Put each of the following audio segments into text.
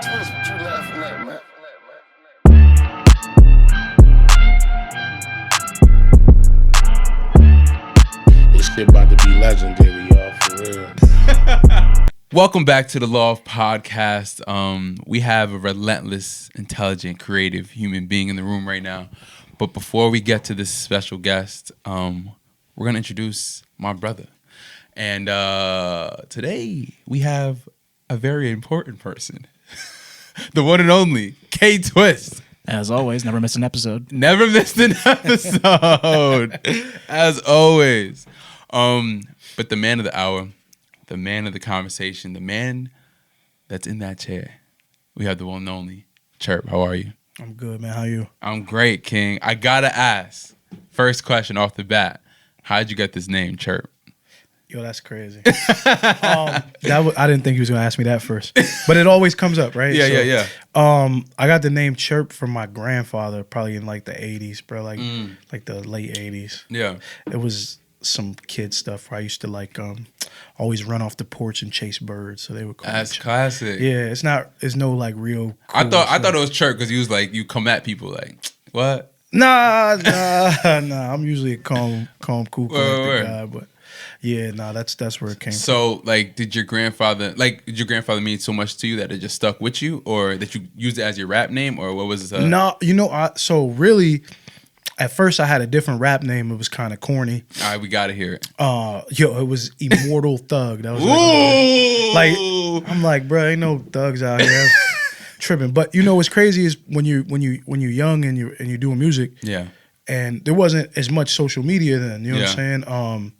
What you laughing at, man? This shit about to be legendary, y'all, for real. Welcome back to the Law of Podcast. We have a relentless, intelligent, creative human being in the room right now. But before we get to this special guest, we're going to introduce my brother. And today we have a very important person. The one and only K Twist. As always, never miss an episode. Never missed an episode. As always. But the man of the hour, the man of the conversation, the man that's in that chair. We have the one and only Cherp. How are you? I'm good, man. How you? I'm great, King. I gotta ask. First question off the bat. How'd you get this name, Cherp? Yo, that's crazy. I didn't think he was gonna ask me that first, but it always comes up, right? Yeah. I got the name Cherp from my grandfather, probably in like the '80s, bro, like the late '80s. Yeah. It was some kid stuff where I used to like always run off the porch and chase birds, so they would call That's me Cherp. classic. Yeah, it's no like real. Cool I thought stuff. it was Cherp because he was like, you come at people like, what? Nah. I'm usually a calm, cool, collected guy, but yeah, that's where it came from. So, like, did your grandfather mean so much to you that it just stuck with you, or that you used it as your rap name, or what was it? No, so really, at first I had a different rap name. It was kind of corny. All right, we gotta hear it. It was Immortal Thug. That was Ooh! like I'm like, bro, ain't no thugs out here tripping. But what's crazy is when you're young and you're doing music. Yeah. And there wasn't as much social media then. You know what I'm saying?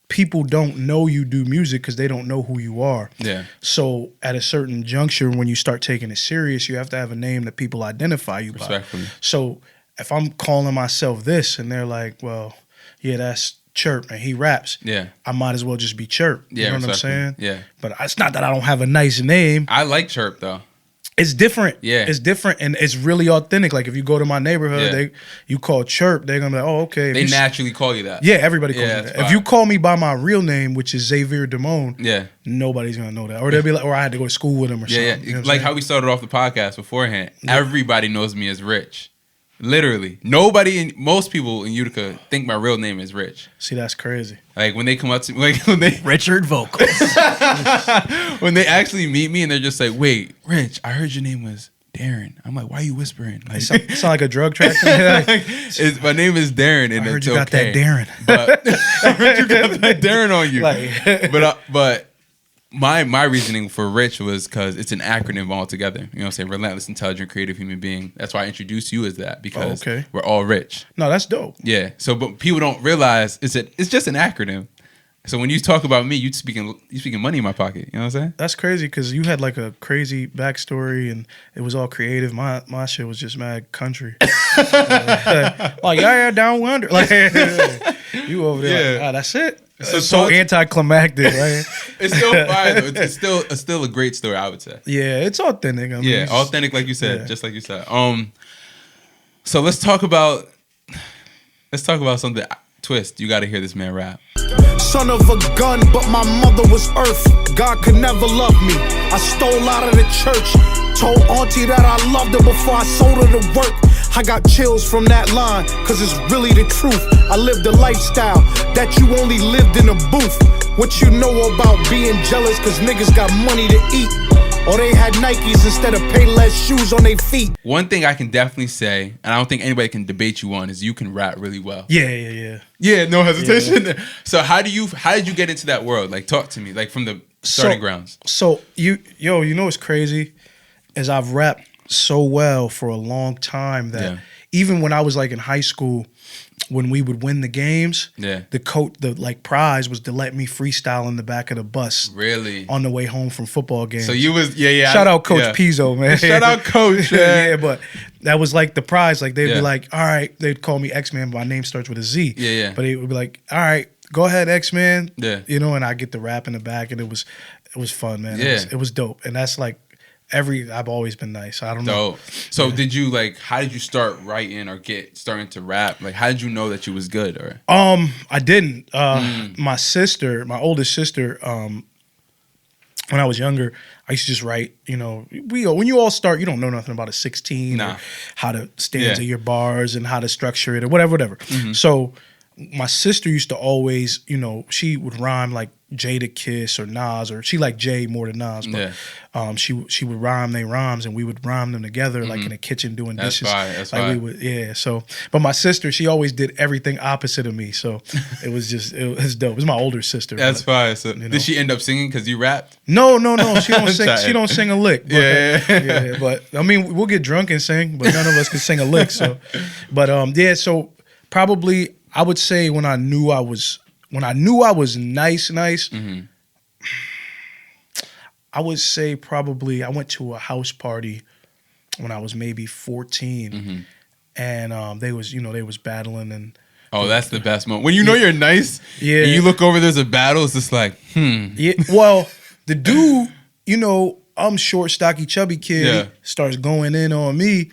People don't know you do music because they don't know who you are. Yeah. So at a certain juncture, when you start taking it serious, you have to have a name that people identify you by. Respectfully. So if I'm calling myself this and they're like, well, yeah, that's Cherp and he raps. Yeah. I might as well just be Cherp. Yeah, You know what I'm saying? Yeah. But it's not that I don't have a nice name. I like Cherp though. It's different. Yeah. It's different and it's really authentic. Like if you go to my neighborhood, you call Cherp, they're gonna be like, oh, okay. They naturally call you that. Yeah, everybody calls me that's that. fine. If you call me by my real name, which is Xavier Damone, Yeah. nobody's gonna know that. Or they'll be like, or I had to go to school with him or Yeah. something. You know what I'm Like saying? how we started off the podcast beforehand. Yeah. Everybody knows me as Rich. Literally. Most people in Utica think my real name is Rich. See, that's crazy. Like when they come up to me, like when they Richard Vocals. when they actually meet me and they're just like, wait, Rich, I heard your name was Darren. I'm like, why are you whispering? Like, Sound like a drug track. my name is Darren, and I heard it's you got okay. that Darren. But I heard you got that Darren on you. Like- but my reasoning for Rich was because it's an acronym altogether. You know what I'm saying? Relentless, intelligent, creative human being. That's why I introduced you as that because we're all rich. No, that's dope. Yeah. So, but people don't realize it's just an acronym. So when you talk about me, you speaking money in my pocket. You know what I'm saying? That's crazy because you had like a crazy backstory and it was all creative. My shit was just mad country. Like yeah, down under. Like you over there. Like, that's it. So anticlimactic, right? It's still fire though. It's still a great story, I would say. Yeah, it's authentic. I mean, authentic, like you said, just like you said. So let's talk about something. Twist, you got to hear this man rap. Son of a gun, but my mother was earth. God could never love me. I stole out of the church. Told auntie that I loved her before I sold her to work. I got chills from that line, cause it's really the truth. I lived a lifestyle that you only lived in a booth. What you know about being jealous cause niggas got money to eat? Or they had Nikes instead of Payless shoes on their feet. One thing I can definitely say, and I don't think anybody can debate you on, is you can rap really well. Yeah. Yeah, no hesitation. Yeah. So how did you get into that world? Like, talk to me, like from the starting grounds. So you know what's crazy is I've rapped so well for a long time that even when I was like in high school, when we would win the games, the prize was to let me freestyle in the back of the bus. Really? On the way home from football games. So you was Shout out Coach Pizzo, man. Shout out Coach. Yeah, but that was like the prize. Like they'd be like, all right, they'd call me X-Man, but my name starts with a Z. Yeah. But it would be like, all right, go ahead, X-Man. Yeah. And I get the rap in the back, and it was fun, man. Yeah. It was dope, and that's like I've always been nice. I don't know. So did you how did you start writing or starting to rap? Like, how did you know that you was good? Or I didn't. My oldest sister, when I was younger, I used to just write, when you all start, you don't know nothing about a 16 or how to stanza your bars and how to structure it or whatever. So my sister used to always, she would rhyme like Jada Kiss or Nas, or she liked Jay more than Nas, but she would rhyme they rhymes, and we would rhyme them together like in the kitchen doing dishes. That's like fine. we would, so, but my sister, she always did everything opposite of me, so it was dope. It was my older sister. That's fine. So did she end up singing because you rapped? No, she don't sing. She don't sing a lick. But, Yeah. But I mean, we'll get drunk and sing, but none of us can sing a lick. So, but so probably I would say when I knew I was nice. I would say probably I went to a house party when I was maybe 14, and they was battling and. Oh, that's the best moment. When you know you're nice, and you look over, there's a battle, it's just like, Yeah, well, the dude, I'm short, stocky, chubby kid, starts going in on me,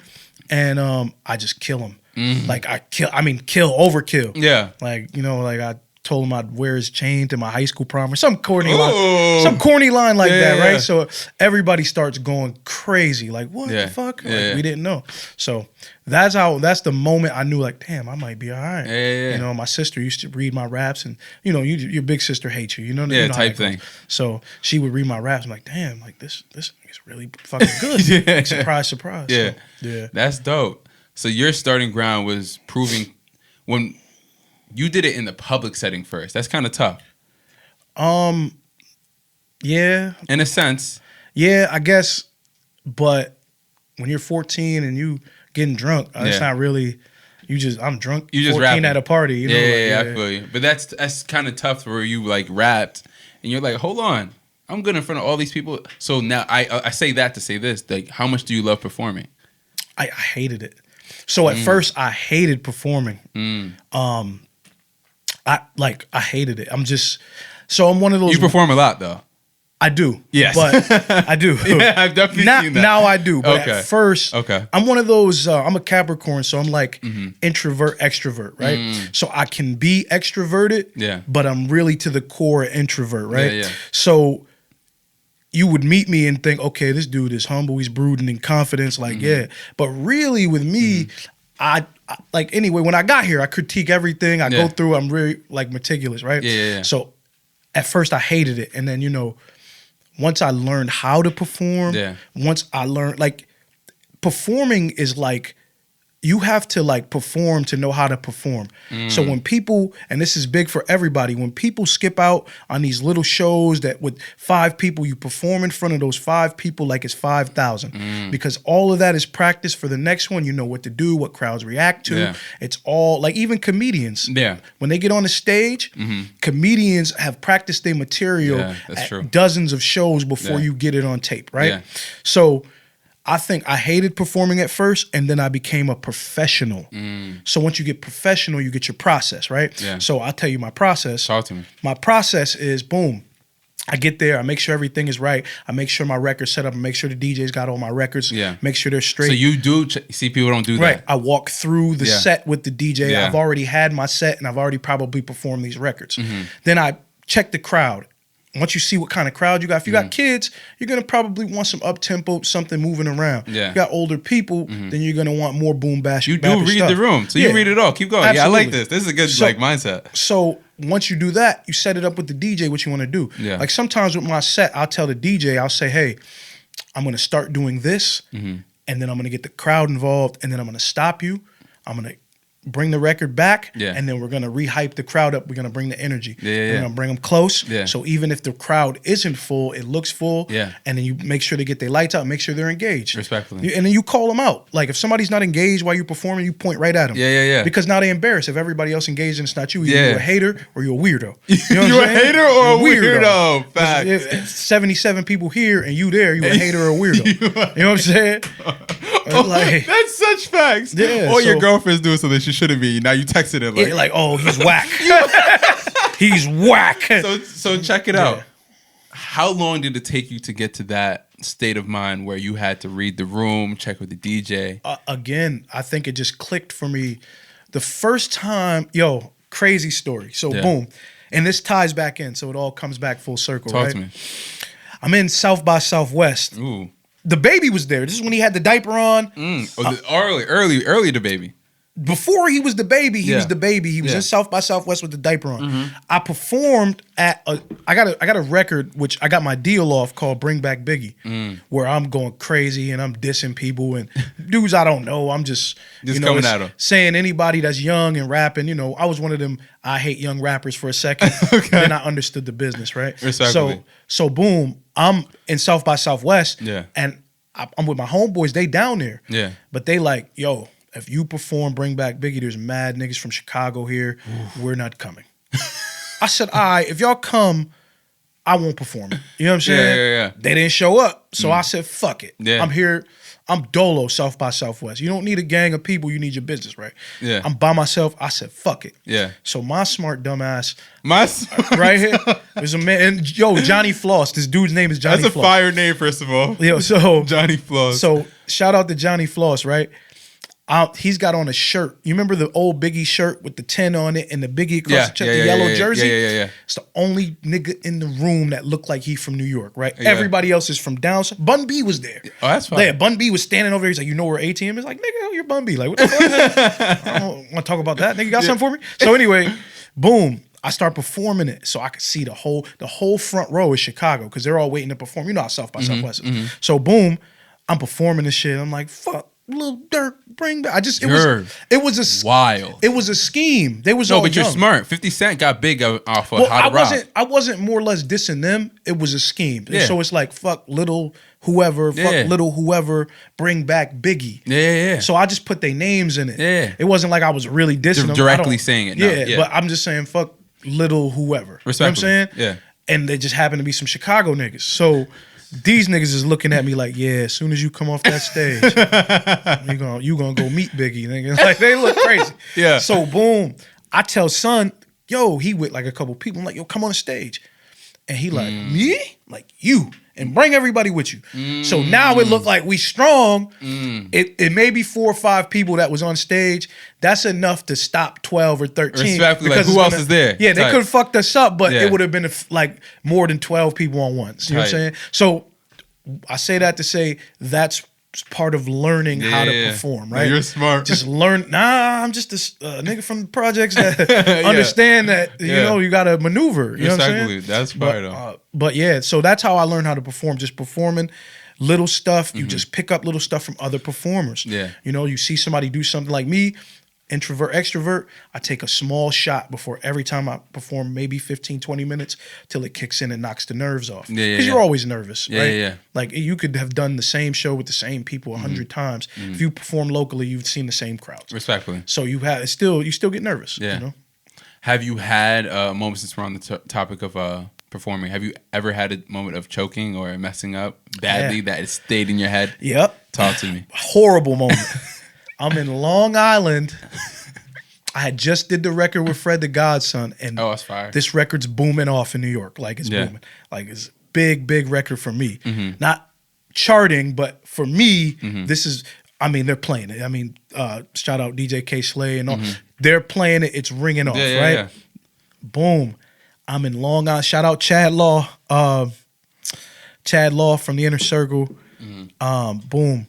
and I just kill him. Like overkill. Yeah. Like, I told him I'd wear his chain to my high school prom or some corny line like that, right? Yeah. So everybody starts going crazy, like, what the fuck? Like, we didn't know. So that's the moment I knew, like, damn, I might be all right. Yeah. My sister used to read my raps, and your big sister hates you, type thing. So she would read my raps. I'm like, damn, like this is really fucking good. Like, surprise. Yeah. So, yeah. That's dope. So your starting ground was proving when you did it in the public setting first. That's kind of tough. Yeah. In a sense. Yeah, I guess. But when you're 14 and you getting drunk, it's not really. I'm drunk. You just 14 rapping at a party. I feel you. But that's kind of tough where you like rapped and you're like, hold on, I'm good in front of all these people. So now I say that to say this. Like, how much do you love performing? I hated it. So at first I hated performing. I hated it. I'm one of those. You perform a lot though. I do. Yes. But I do. Yeah, I've definitely seen that. Now I do. But at first, I'm one of those, I'm a Capricorn, so I'm like introvert, extrovert, right? So I can be extroverted, but I'm really to the core introvert, right? Yeah. So you would meet me and think, okay, this dude is humble, he's brooding in confidence, But really with me, I anyway, when I got here, I critique everything. I go through, I'm really like meticulous, right? Yeah. So at first I hated it. And then, once I learned how to perform, once I learned, performing is like, you have to perform to know how to perform. So when people, and this is big for everybody, when people skip out on these little shows that with 5 people, you perform in front of those 5 people like it's 5,000. Because all of that is practice for the next one. You know what to do, what crowds react to. Yeah. It's all, even comedians. Yeah. When they get on the stage, comedians have practiced their material at dozens of shows before you get it on tape, right? Yeah. So I think I hated performing at first, and then I became a professional. So once you get professional, you get your process, right? Yeah. So I'll tell you my process. Talk to me. My process is, boom, I get there, I make sure everything is right. I make sure my record's set up, I make sure the DJ's got all my records, make sure they're straight. So you do, see, people don't do that. Right. I walk through the set with the DJ. I've already had my set, and I've already probably performed these records. Then I check the crowd. Once you see what kind of crowd you got, if you got kids, you're going to probably want some up-tempo, something moving around. Yeah. If you got older people, then you're going to want more boom bash. You do read the room. So you read it all. Keep going. Absolutely. Yeah, I like this. This is a good mindset. So once you do that, you set it up with the DJ, what you want to do. Yeah. Like sometimes with my set, I'll tell the DJ, I'll say, hey, I'm going to start doing this, and then I'm going to get the crowd involved, and then I'm going to stop you. I'm going to bring the record back, and then we're going to rehype the crowd up. We're going to bring the energy. We're going to bring them close. So even if the crowd isn't full, it looks full. And then you make sure they get their lights out, make sure they're engaged. Respectfully. And then you call them out. Like if somebody's not engaged while you're performing, you point right at them. Because now they're embarrassed. If everybody else engaged and it's not you, either you're a hater or you're a weirdo. You know you're a hater or a weirdo? Facts. If 77 people here and you there, you a hater or a weirdo. You know what I'm saying? That's such facts. Yeah, or your girlfriend's doing something she shouldn't be. Now you texted it oh, he's whack. He's whack. So check it out. How long did it take you to get to that state of mind where you had to read the room, check with the DJ? Again, I think it just clicked for me. The first time, crazy story. So boom. And this ties back in, so it all comes back full circle. Talk right? to me. I'm in South by Southwest. Ooh. The baby was there. This is when he had the diaper on. Early the baby. Before he was the baby, he was the baby. He was Yeah. in South by Southwest with the diaper on. I performed at I got a record which I got my deal off called Bring Back Biggie, where I'm going crazy and I'm dissing people and dudes I don't know. I'm just coming at 'em. saying anybody that's young and rapping. You know, I was one of them. I hate young rappers for a second. Okay. Then I understood the business, right? Respectfully. So boom, I'm in South by Southwest. Yeah. And I'm with my homeboys. They down there. Yeah. But they like, yo, if you perform Bring Back Biggie, there's mad niggas from Chicago here. We're not coming. I said, all right, if y'all come, I won't perform it. You know what I'm saying? Yeah. They didn't show up. So I said, fuck it. Yeah. I'm here. I'm dolo, South by Southwest. You don't need a gang of people. You need your business, right? Yeah. I'm by myself. I said, fuck it. Yeah. So my smart dumbass My right here, there's a man. And yo, Johnny Floss. This dude's name is Johnny That's a Floss. fire name, first of all. Yo, so Johnny Floss. So shout out to Johnny Floss, right? He's got on a shirt. You remember the old Biggie shirt with the 10 on it and the Biggie across the chest, the yellow jersey? Yeah. It's the only nigga in the room that looked like he from New York, right? Yeah. Everybody else is from down south. Bun B was there. Oh, that's fine. Yeah, Bun B was standing over there. He's like, you know where ATM is? Like, nigga, you're Bun B. Like, what the fuck? I don't want to talk about that. Nigga, you got something for me? So anyway, boom. I start performing it so I could see the whole front row is Chicago because they're all waiting to perform. You know how South by Southwest is. So boom, I'm performing this shit. I'm like, fuck. Lil Durk, bring back. It was a wild. It was a scheme. They was no, all but young. you're smart. 50 Cent got big off of How to Rock. I wasn't more or less dissing them. It was a scheme. Yeah. So it's like fuck little whoever, fuck little whoever, bring back Biggie. Yeah. So I just put their names in it. Yeah. It wasn't like I was really dissing them. Directly saying it. No. Yeah, but I'm just saying fuck little whoever. You know what I'm saying? Yeah. And they just happen to be some Chicago niggas. So these niggas is looking at me like, yeah, as soon as you come off that stage, you gonna go meet Biggie, nigga. Like they look crazy. Yeah. So boom, I tell son, yo, he with like a couple people. I'm like, yo, come on the stage. And he like, me? Like you. And bring everybody with you. So now it looked like we strong. It may be 4 or 5 people that was on stage. That's enough to stop 12 or 13. Respectfully, like who else is there? Yeah, they could have fucked us up, but it would have been like more than 12 people on once. You know what I'm saying? So I say that to say that's part of learning how to perform, right? No, you're smart. Just learn. Nah, I'm just a nigga from the projects that understand that, you know, you got to maneuver. You know what I'm saying? That's part of. But yeah, so that's how I learned how to perform. Just performing little stuff. You just pick up little stuff from other performers. Yeah. You know, you see somebody do something like me, introvert, extrovert, I take a small shot before every time I perform, maybe 15, 20 minutes till it kicks in and knocks the nerves off. Because you're always nervous, right? Yeah. Like you could have done the same show with the same people 100 times. If you perform locally, you've seen the same crowds. Respectfully. So you still get nervous. Yeah. You know? Have you had moments, since we're on the topic of performing, have you ever had a moment of choking or messing up badly that it stayed in your head? Yep. Talk to me. Horrible moment. I'm in Long Island. I had just did the record with Fred the Godson, and it's fire. This record's booming off in New York. Like it's booming. Like it's big record for me. Not charting, but for me, this is. I mean, they're playing it. I mean, shout out DJ K Slay and all. They're playing it. It's ringing off, right? Yeah. Boom. I'm in Long Island. Shout out Chad Law. Chad Law from the Inner Circle. Boom.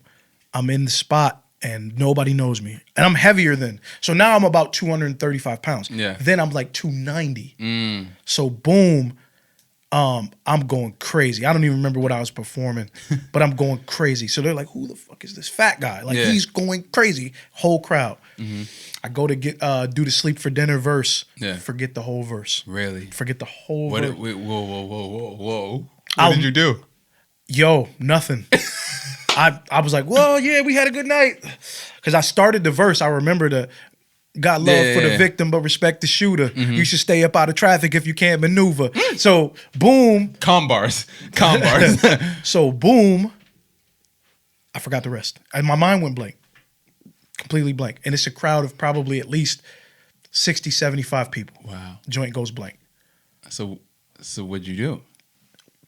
I'm in the spot. And nobody knows me. And I'm heavier then. So now I'm about 235 pounds. Yeah. Then I'm like 290. So boom, I'm going crazy. I don't even remember what I was performing, but I'm going crazy. So they're like, who the fuck is this fat guy? Like he's going crazy. Whole crowd. I go to get do the Sleep for Dinner verse. Yeah. Forget the whole verse. Really? Forget the whole verse. Whoa. What did you do? Yo, nothing. I was like, well, yeah, we had a good night. Because I started the verse. I remember got love for the victim, but respect the shooter. You should stay up out of traffic if you can't maneuver. So, boom. Calm bars. So, boom. I forgot the rest. And my mind went blank. Completely blank. And it's a crowd of probably at least 60, 75 people. Wow. Joint goes blank. So what'd you do?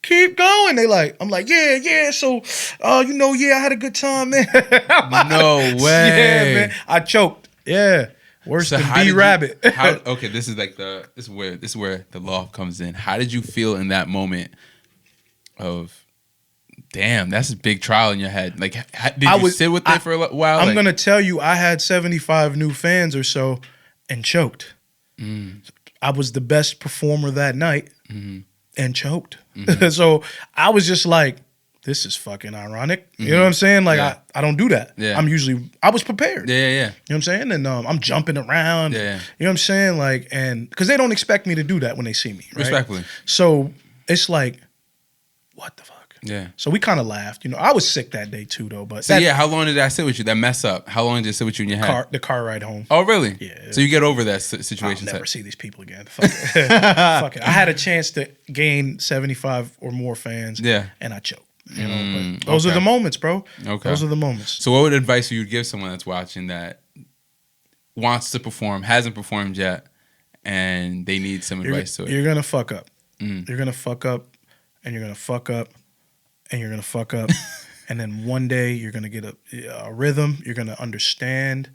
Keep going. I'm like, yeah. So, I had a good time, man. No way. Yeah, man. I choked. Yeah. Worse than B-Rabbit. Okay, this is where the law comes in. How did you feel in that moment? of, damn, that's a big trial in your head. Like, did you sit with it for a while? I'm going to tell you, I had 75 new fans or so and choked. I was the best performer that night and choked. So I was just like, this is fucking ironic. You know what I'm saying? Like, I don't do that. Yeah. I was prepared. Yeah. You know what I'm saying? And I'm jumping around. Yeah. You know what I'm saying? Like, and because they don't expect me to do that when they see me. Right? Respectfully. So it's like, what the fuck? Yeah. So we kind of laughed. You know, I was sick that day too, though. But so how long did that sit with you? That mess up. How long did it sit with you in your head? The car ride home. Oh, really? Yeah. So you get over that situation. I'll never see these people again. Fuck it. Fuck it. I had a chance to gain 75 or more fans. Yeah. And I choked. You know, but those are the moments, bro. Okay. Those are the moments. So what would advice you would give someone that's watching that wants to perform, hasn't performed yet, and they need some advice to it? You're gonna fuck up. You're gonna fuck up, and you're gonna fuck up, and you're gonna fuck up, and then one day you're gonna get a rhythm. You're gonna understand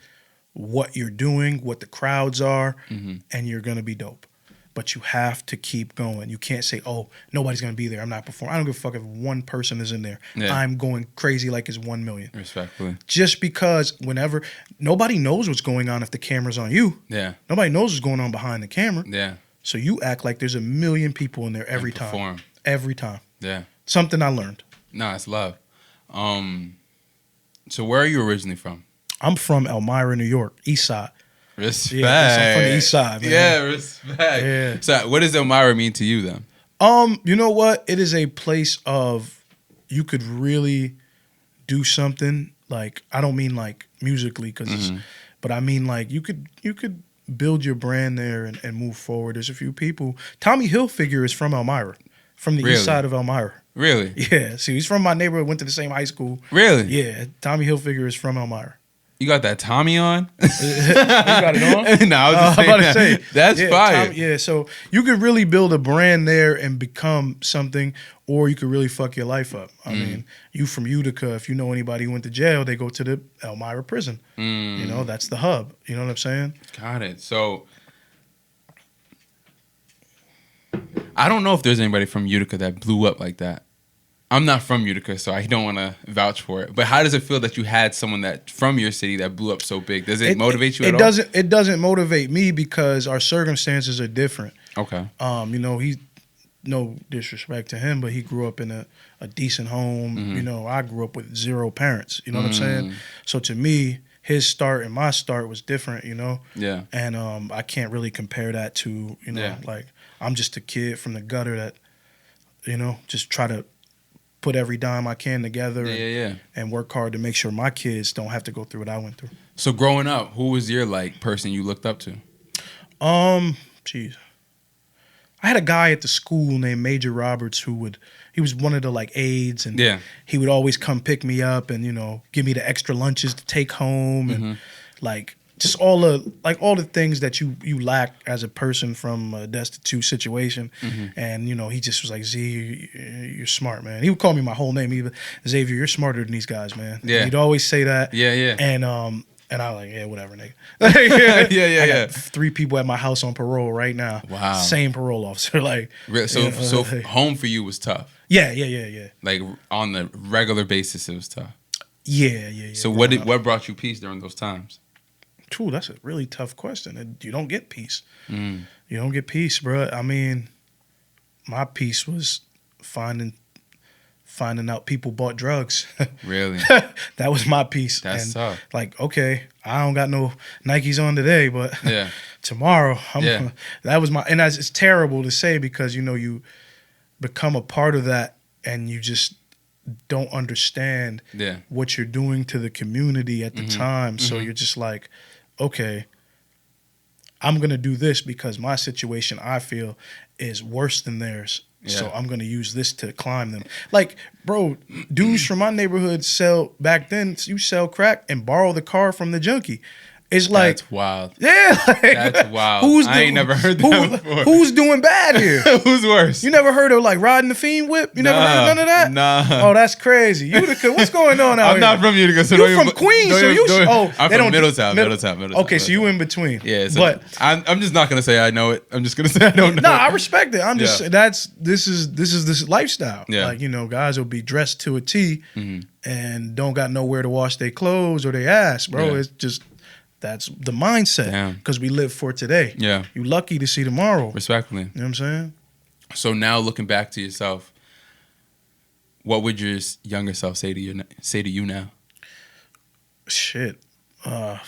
what you're doing, what the crowds are, and you're gonna be dope. But you have to keep going. You can't say, oh, nobody's going to be there. I'm not performing. I don't give a fuck if one person is in there. Yeah. I'm going crazy like it's 1 million. Respectfully. Just because nobody knows what's going on if the camera's on you. Yeah. Nobody knows what's going on behind the camera. Yeah. So you act like there's 1 million people in there every time. Perform. Every time. Yeah. Something I learned. No, it's love. So where are you originally from? I'm from Elmira, New York, East Side. Respect. Yeah, I'm from the East Side, man. Yeah, respect. Yeah. So what does Elmira mean to you then? You know what? It is a place of you could really do something. Like, I don't mean like musically, but I mean like you could build your brand there and move forward. There's a few people. Tommy Hilfiger is from Elmira, from the East Side of Elmira. Really? Yeah. See, he's from my neighborhood. Went to the same high school. Really? Yeah. Tommy Hilfiger is from Elmira. You got that Tommy on? You got it on? No, I was just saying about to say. That's fire. Tommy, so you could really build a brand there and become something, or you could really fuck your life up. I mean, you from Utica, if you know anybody who went to jail, they go to the Elmira prison. You know, that's the hub. You know what I'm saying? Got it. So I don't know if there's anybody from Utica that blew up like that. I'm not from Utica, so I don't want to vouch for it. But how does it feel that you had someone that from your city that blew up so big? Does it motivate you at all? It doesn't motivate me because our circumstances are different. Okay. You know, he's no disrespect to him, but he grew up in a decent home. You know, I grew up with 0 parents. You know what I'm saying? So to me, his start and my start was different, you know? Yeah. And I can't really compare that to, you know, like I'm just a kid from the gutter that, you know, just try to put every dime I can together and work hard to make sure my kids don't have to go through what I went through. So growing up, who was your like person you looked up to? Jeez. I had a guy at the school named Major Roberts he was one of the like aides and he would always come pick me up and, you know, give me the extra lunches to take home and like just all the things that you lack as a person from a destitute situation. And, you know, he just was like, Z, you're smart, man. He would call me my whole name. Xavier, you're smarter than these guys, man. Yeah. He'd always say that. Yeah. And I was like, yeah, whatever, nigga. I got 3 people at my house on parole right now. Wow. Same parole officer. Like, so home for you was tough. Yeah. Like on the regular basis, it was tough. Yeah. So what brought you peace during those times? True, that's a really tough question. You don't get peace. You don't get peace, bro. I mean, my peace was finding out people bought drugs. Really? That was my peace. That's tough. Like, okay, I don't got no Nikes on today, but tomorrow, that was my. And it's terrible to say because you know you become a part of that and you just don't understand what you're doing to the community at the time. So you're just like, okay, I'm going to do this because my situation, I feel, is worse than theirs. So I'm going to use this to climb them. Like, bro, dudes from my neighborhood back then, you sell crack and borrow the car from the junkie. It's like that's wild. Yeah, like, That's wild. I ain't never heard that before. Who's doing bad here? Who's worse? You never heard of like riding the fiend whip? You never heard of none of that? Nah. Oh, that's crazy. Utica, what's going on out I'm here? not from Utica. So You're from Queens, so you should. Oh, I'm from Middletown. Okay, so you in between. Yeah, so but I'm just not gonna say I know it. I'm just gonna say I don't know. No, I respect it. I'm just this is lifestyle. Yeah. Like, you know, guys will be dressed to a T and don't got nowhere to wash their clothes or their ass, bro. Yeah. It's just that's the mindset because we live for today. Yeah, you lucky to see tomorrow. Respectfully, you know what I'm saying. So now looking back to yourself, what would your younger self say to you now? Shit, go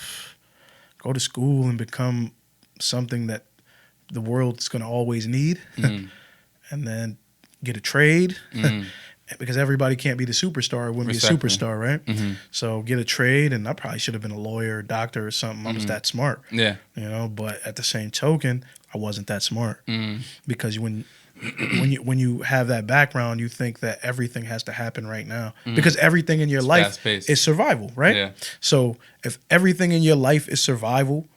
to school and become something that the world's gonna always need, and then get a trade. Because everybody can't be the superstar, it wouldn't be a superstar, right? So get a trade, and I probably should have been a lawyer, or doctor, or something. I was that smart, you know. But at the same token, I wasn't that smart because when you have that background, you think that everything has to happen right now because everything in your life is survival, right? Yeah. So if everything in your life is survival,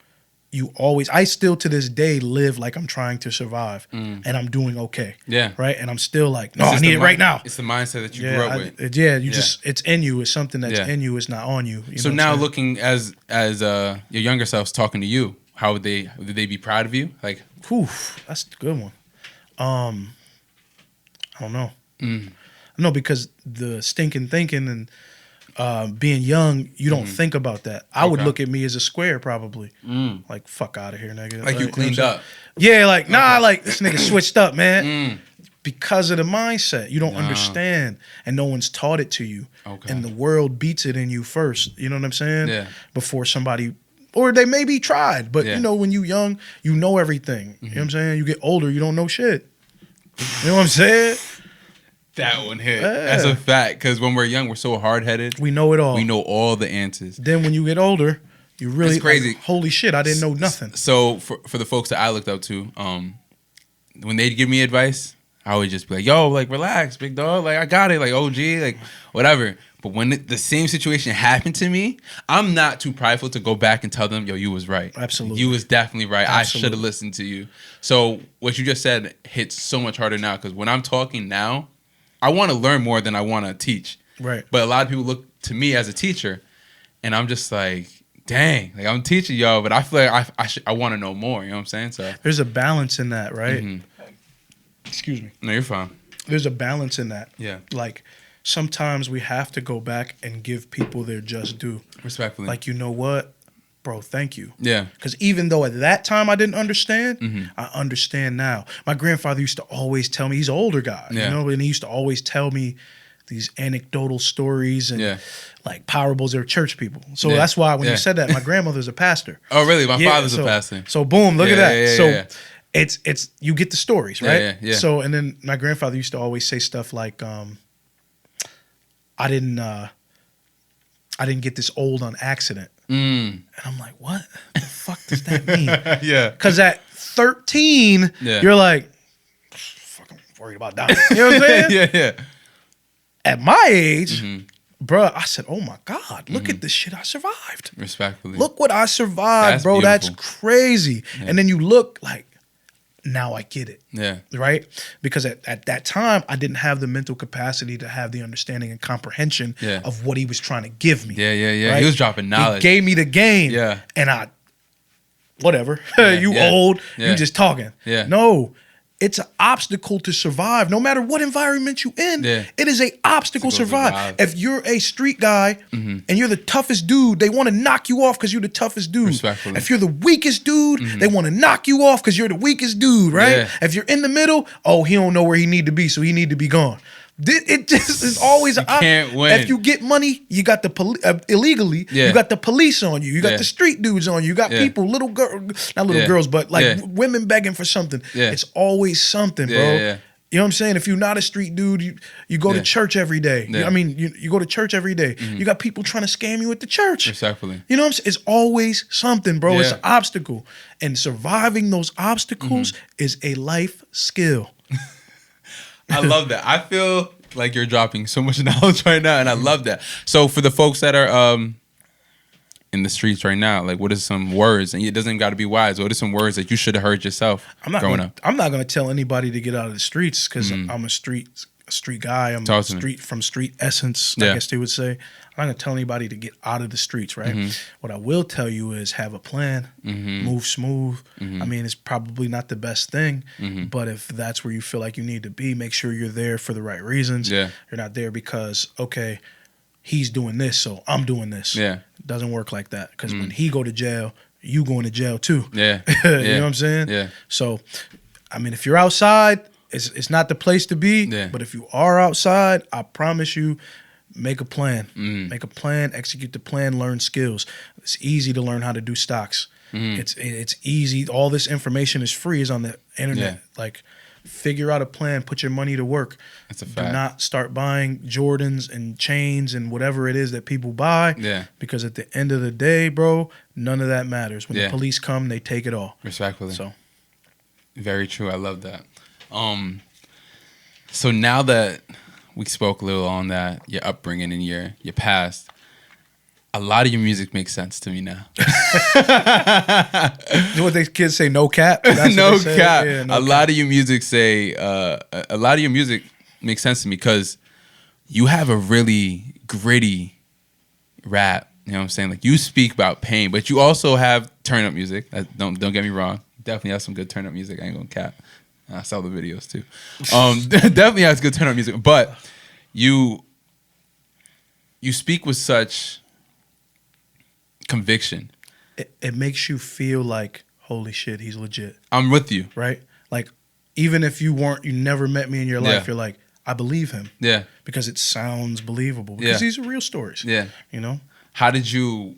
I still to this day live like I'm trying to survive and I'm doing okay. Yeah. Right. And I'm still like, no, I need it right now. It's the mindset that you grew up with. Just, it's in you. It's something that's in you. It's not on you. So now looking as your younger selves talking to you, how would they be proud of you? Like, whew, that's a good one. I don't know. No, because the stinking thinking and being young, you don't think about that. I would look at me as a square probably. Like, fuck out of here, nigga. Like you cleaned up. Yeah, like, nah, like this nigga switched up, man. Because of the mindset. You don't understand and no one's taught it to you. And the world beats it in you first. You know what I'm saying? Yeah. Before somebody, or they maybe tried, but you know, when you young, you know everything. You know what I'm saying? You get older, you don't know shit. You know what I'm saying? That one hit. That's a fact. Because when we're young, we're so hard-headed. We know it all. We know all the answers. Then when you get older, you really... It's crazy. Like, holy shit, I didn't know nothing. So for the folks that I looked up to, when they'd give me advice, I would just be like, yo, like, relax, big dog. Like, I got it. Like, OG, like, whatever. But when the same situation happened to me, I'm not too prideful to go back and tell them, yo, you was right. Absolutely. You was definitely right. Absolutely. I should have listened to you. So what you just said hits so much harder now because when I'm talking now, I want to learn more than I want to teach. Right. But a lot of people look to me as a teacher, and I'm just like, dang, like I'm teaching y'all, but I feel like I want to know more. You know what I'm saying? So there's a balance in that, right? Excuse me. No, you're fine. There's a balance in that. Yeah. Like sometimes we have to go back and give people their just due. Respectfully. Like, you know what? Bro, thank you. Yeah. Because even though at that time I didn't understand, I understand now. My grandfather used to always tell me, he's an older guy, you know, and he used to always tell me these anecdotal stories and like parables. They're church people. So that's why when you said that, my grandmother's a pastor. Oh, really? My father's a pastor. So boom, look at that. It's you get the stories, right? Yeah. So, and then my grandfather used to always say stuff like, I didn't get this old on accident. And I'm like, what the fuck does that mean? Yeah. Because at 13, you're like, fuck, I'm worried about dying. You know what I'm saying? Yeah. At my age, bruh, I said, oh my God, look at the shit I survived. Respectfully. Look what I survived, bro. Beautiful. That's crazy. Yeah. And then you look like, now I get it. Yeah. Right? Because at that time, I didn't have the mental capacity to have the understanding and comprehension of what he was trying to give me. Yeah. Right? He was dropping knowledge. He gave me the game. Yeah. And whatever. You old. You just talking. Yeah. No. It's an obstacle to survive. No matter what environment you in, it is an obstacle to survive. If you're a street guy and you're the toughest dude, they want to knock you off because you're the toughest dude. If you're the weakest dude, they want to knock you off because you're the weakest dude, right? Yeah. If you're in the middle, oh, he don't know where he need to be, so he need to be gone. It just is always an can't win. If you get money, you got the illegally. You got the police on you. You got the street dudes on you. You got people, little girls, not little girls, but like women begging for something. It's always something, bro. You know what I'm saying? If you're not a street dude, you go to church every day. I mean, you go to church every day. You got people trying to scam you at the church. Respectfully. You know what I'm saying? It's always something, bro. It's an obstacle. And surviving those obstacles is a life skill. I love that. I feel like you're dropping so much knowledge right now, and I love that. So for the folks that are in the streets right now? Like, what are some words? And it doesn't got to be wise. What are some words that you should have heard yourself growing up? I'm not gonna tell anybody to get out of the streets because I'm a street guy. I'm from street essence, I guess they would say. I'm not gonna tell anybody to get out of the streets, right? What I will tell you is have a plan, move smooth. I mean, it's probably not the best thing, but if that's where you feel like you need to be, make sure you're there for the right reasons. Yeah. You're not there because, okay, he's doing this, so I'm doing this. Yeah. It doesn't work like that because when he go to jail, you going to jail too. Yeah. You know what I'm saying? Yeah. So, I mean, if you're outside, it's not the place to be, but if you are outside, I promise you, make a plan. Make a plan, execute the plan, learn skills. It's easy to learn how to do stocks. It's easy. All this information is free, is on the internet. Like, figure out a plan, put your money to work. That's a fact. Do not start buying Jordans and chains and whatever it is that people buy. Yeah. Because at the end of the day, bro, none of that matters. When the police come, they take it all. Respectfully. So, very true. I love that. So now that we spoke a little on that, your upbringing and your past, a lot of your music makes sense to me now. You know what they kids say? No cap. That's no cap. Yeah, no cap. Lot of your music say. A lot of your music makes sense to me because you have a really gritty rap. You know what I'm saying? Like, you speak about pain, but you also have turn up music. Don't get me wrong. Definitely have some good turn up music. I ain't gonna cap. I saw the videos too. Definitely has good turn up music, but you speak with such conviction. It makes you feel like, holy shit, he's legit. I'm with you. Right? Like, even if you never met me in your life, you're like, I believe him. Yeah. Because it sounds believable. Because these are real stories. Yeah. You know? How did you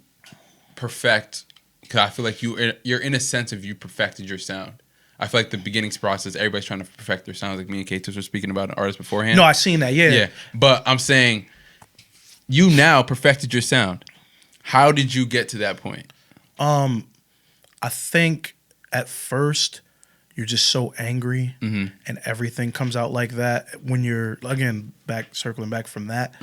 perfect, because I feel like you're in a sense of you perfected your sound. I feel like the beginnings process, everybody's trying to perfect their sounds. Like me and K2 were speaking about an artist beforehand. No, I seen that, yeah. Yeah, but I'm saying you now perfected your sound. How did you get to that point? I think at first you're just so angry and everything comes out like that when you're, again, circling back from that.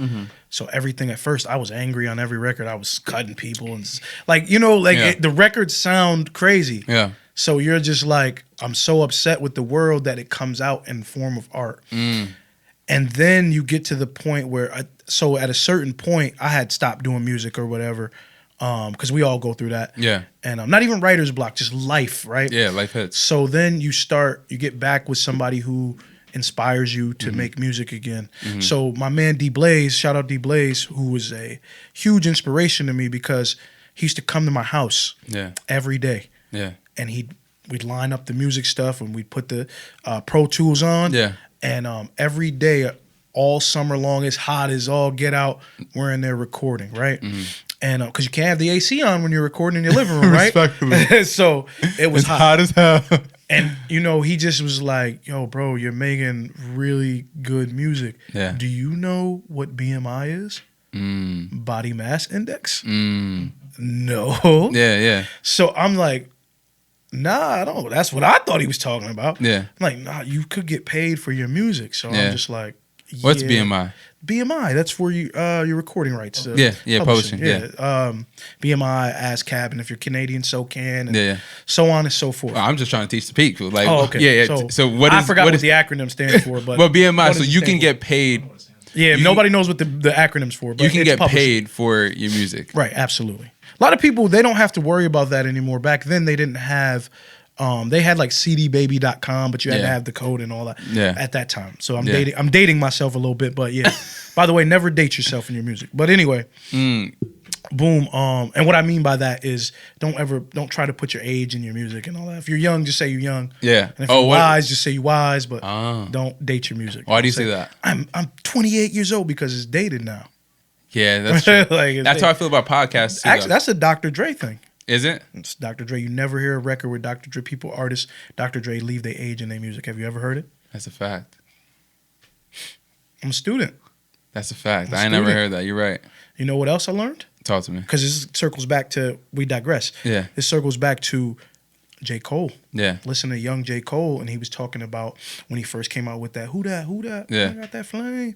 So everything at first, I was angry on every record. I was cutting people and like, you know, like the records sound crazy. Yeah. So you're just like, I'm so upset with the world that it comes out in form of art. And then you get to the point where, so at a certain point, I had stopped doing music or whatever, because we all go through that. Yeah. And not even writer's block, just life, right? Yeah, life hits. So then you get back with somebody who inspires you to make music again. So my man D Blaze, shout out D Blaze, who was a huge inspiration to me because he used to come to my house every day. Yeah. And we'd line up the music stuff and we'd put the Pro Tools on. Yeah. And every day, all summer long, it's hot as all get out, we're in there recording, right? And because you can't have the AC on when you're recording in your living room, right? Respectfully. So it was hot as hell. And, you know, he just was like, yo, bro, you're making really good music. Yeah. Do you know what BMI is? Body mass index? No. Yeah, yeah. So I'm like, nah, I don't. That's what I thought he was talking about. Yeah. I'm like, nah, you could get paid for your music. So I'm just like, what's BMI? BMI, that's for you, your recording rights. Publishing. BMI, ASCAP, and if you're Canadian, so can, and so on and so forth. Well, I'm just trying to teach the people. Like, okay. So what is? I forgot what the acronym stands for, but well, BMI. So you can get paid. Yeah, nobody knows what the acronym's for. But you can get paid for your music. Right, absolutely. A lot of people, they don't have to worry about that anymore. Back then, they didn't have, they had like cdbaby.com, but you had to have the code and all that at that time. So I'm dating myself a little bit, but yeah. By the way, never date yourself in your music. But anyway, boom. And what I mean by that is don't try to put your age in your music and all that. If you're young, just say you're young. Yeah. And if you're wise, just say you're wise, but don't date your music. Why do you say that? I'm 28 years old because it's dated now. Yeah, that's true. That's how I feel about podcasts too. Actually, that's a Dr. Dre thing. Is it? It's Dr. Dre. You never hear a record where Dr. Dre, artists, Dr. Dre leave their age in their music. Have you ever heard it? That's a fact. I'm a student. That's a fact. I ain't never heard that. You're right. You know what else I learned? Talk to me. Because this circles back to, we digress. Yeah. This circles back to J. Cole. Yeah. Listen to young J. Cole, and he was talking about when he first came out with that, who that? Yeah. I got that flame.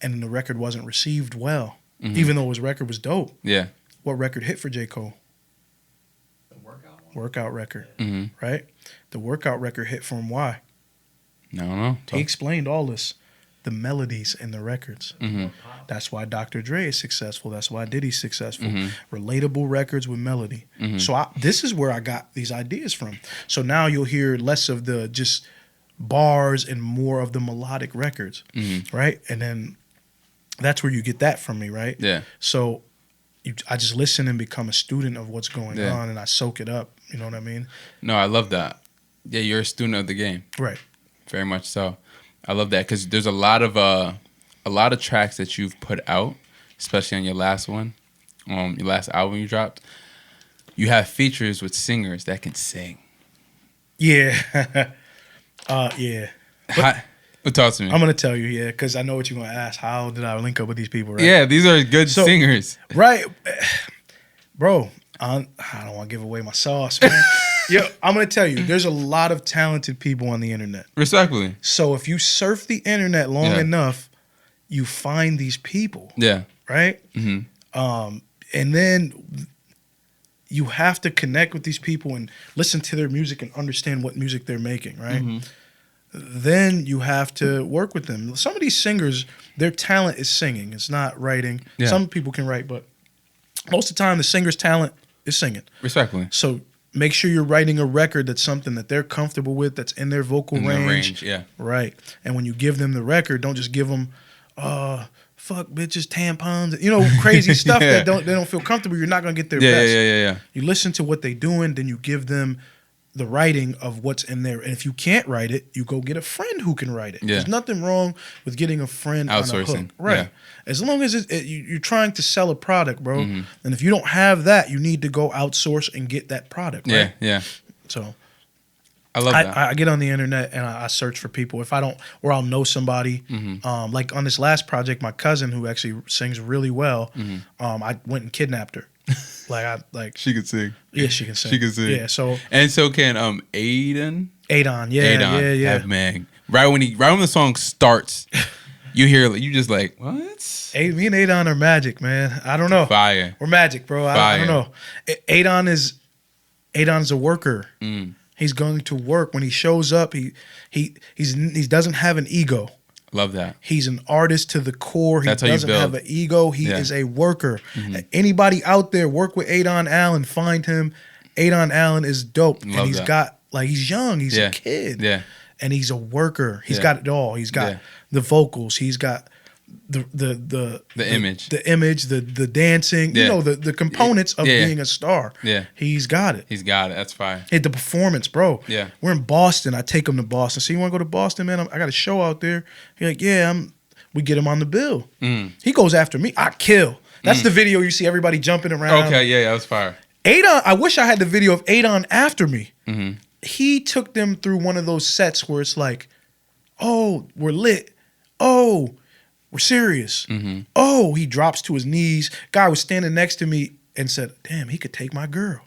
And the record wasn't received well. Even though his record was dope. Yeah. what record hit for J. Cole? The Workout record, Mm-hmm. right? The workout record hit for him. Why? I don't know. He explained all this, the melodies in the records. Mm-hmm. That's why Dr. Dre is successful. That's why Diddy's successful. Mm-hmm. Relatable records with melody. Mm-hmm. So this is where I got these ideas from. So now you'll hear less of the just bars and more of the melodic records, right? And then that's where you get that from me, right? Yeah. So I just listen and become a student of what's going on, and I soak it up. You know what I mean? No, I love that. Yeah, you're a student of the game. Right. Very much so. I love that because there's a lot of tracks that you've put out, especially on your last one, your last album you dropped. You have features with singers that can sing. Yeah. Yeah. Talk to me. I'm gonna tell you, yeah, because I know what you're gonna ask. How did I link up with these people? Right? Yeah, these are good singers. Right, bro. I don't want to give away my sauce, man. Yo, I'm gonna tell you, there's a lot of talented people on the internet. Respectfully. So if you surf the internet long enough, you find these people. Yeah. Right. Mm-hmm. And then you have to connect with these people and listen to their music and understand what music they're making. Right. Mm-hmm. Then you have to work with them. Some of these singers, their talent is singing. It's not writing. Yeah. Some people can write, but most of the time the singer's talent is singing. Respectfully. So make sure you're writing a record that's something that they're comfortable with, that's in their vocal range. Yeah. Right. And when you give them the record, don't just give them, fuck bitches, tampons, crazy stuff that they don't feel comfortable. You're not gonna get their best. Yeah. You listen to what they're doing, then you give them the writing of what's in there. And if you can't write it, you go get a friend who can write it. Yeah. There's nothing wrong with getting a friend on a hook. Outsourcing. Right. Yeah. As long as you're trying to sell a product, bro. And if you don't have that, you need to go outsource and get that product. Right? Yeah. So I love that. I get on the internet and I search for people. If I don't, or I'll know somebody. Like on this last project, my cousin who actually sings really well, I went and kidnapped her. She could sing. Yeah, she can sing. She can sing. Yeah, so can Aiden. Yeah. Man, right when the song starts, you hear you just like what? Me and Adon are magic, man. I don't know. Fire. We're magic, bro. I don't know. Adon's a worker. He's going to work. When he shows up, he doesn't have an ego. Love that. He's an artist to the core. He doesn't have an ego. He is a worker. Anybody out there, work with Adon Allen. Find him. Adon Allen is dope. Love and he's that. got, he's young. He's a kid. Yeah. And he's a worker. He's got it all. He's got the vocals. He's got the image, the dancing, the components of being a star. Yeah. He's got it. That's fine. The performance, bro. Yeah. We're in Boston. I take him to Boston. So you want to go to Boston, man? I got a show out there. He's like, yeah, we get him on the bill. He goes after me. I kill. That's the video you see everybody jumping around. Okay, yeah, that was fire. Adon, I wish I had the video of Adon after me. He took them through one of those sets where it's like, oh, we're lit. Oh, we're serious. Oh, he drops to his knees. Guy was standing next to me and said, damn, he could take my girl.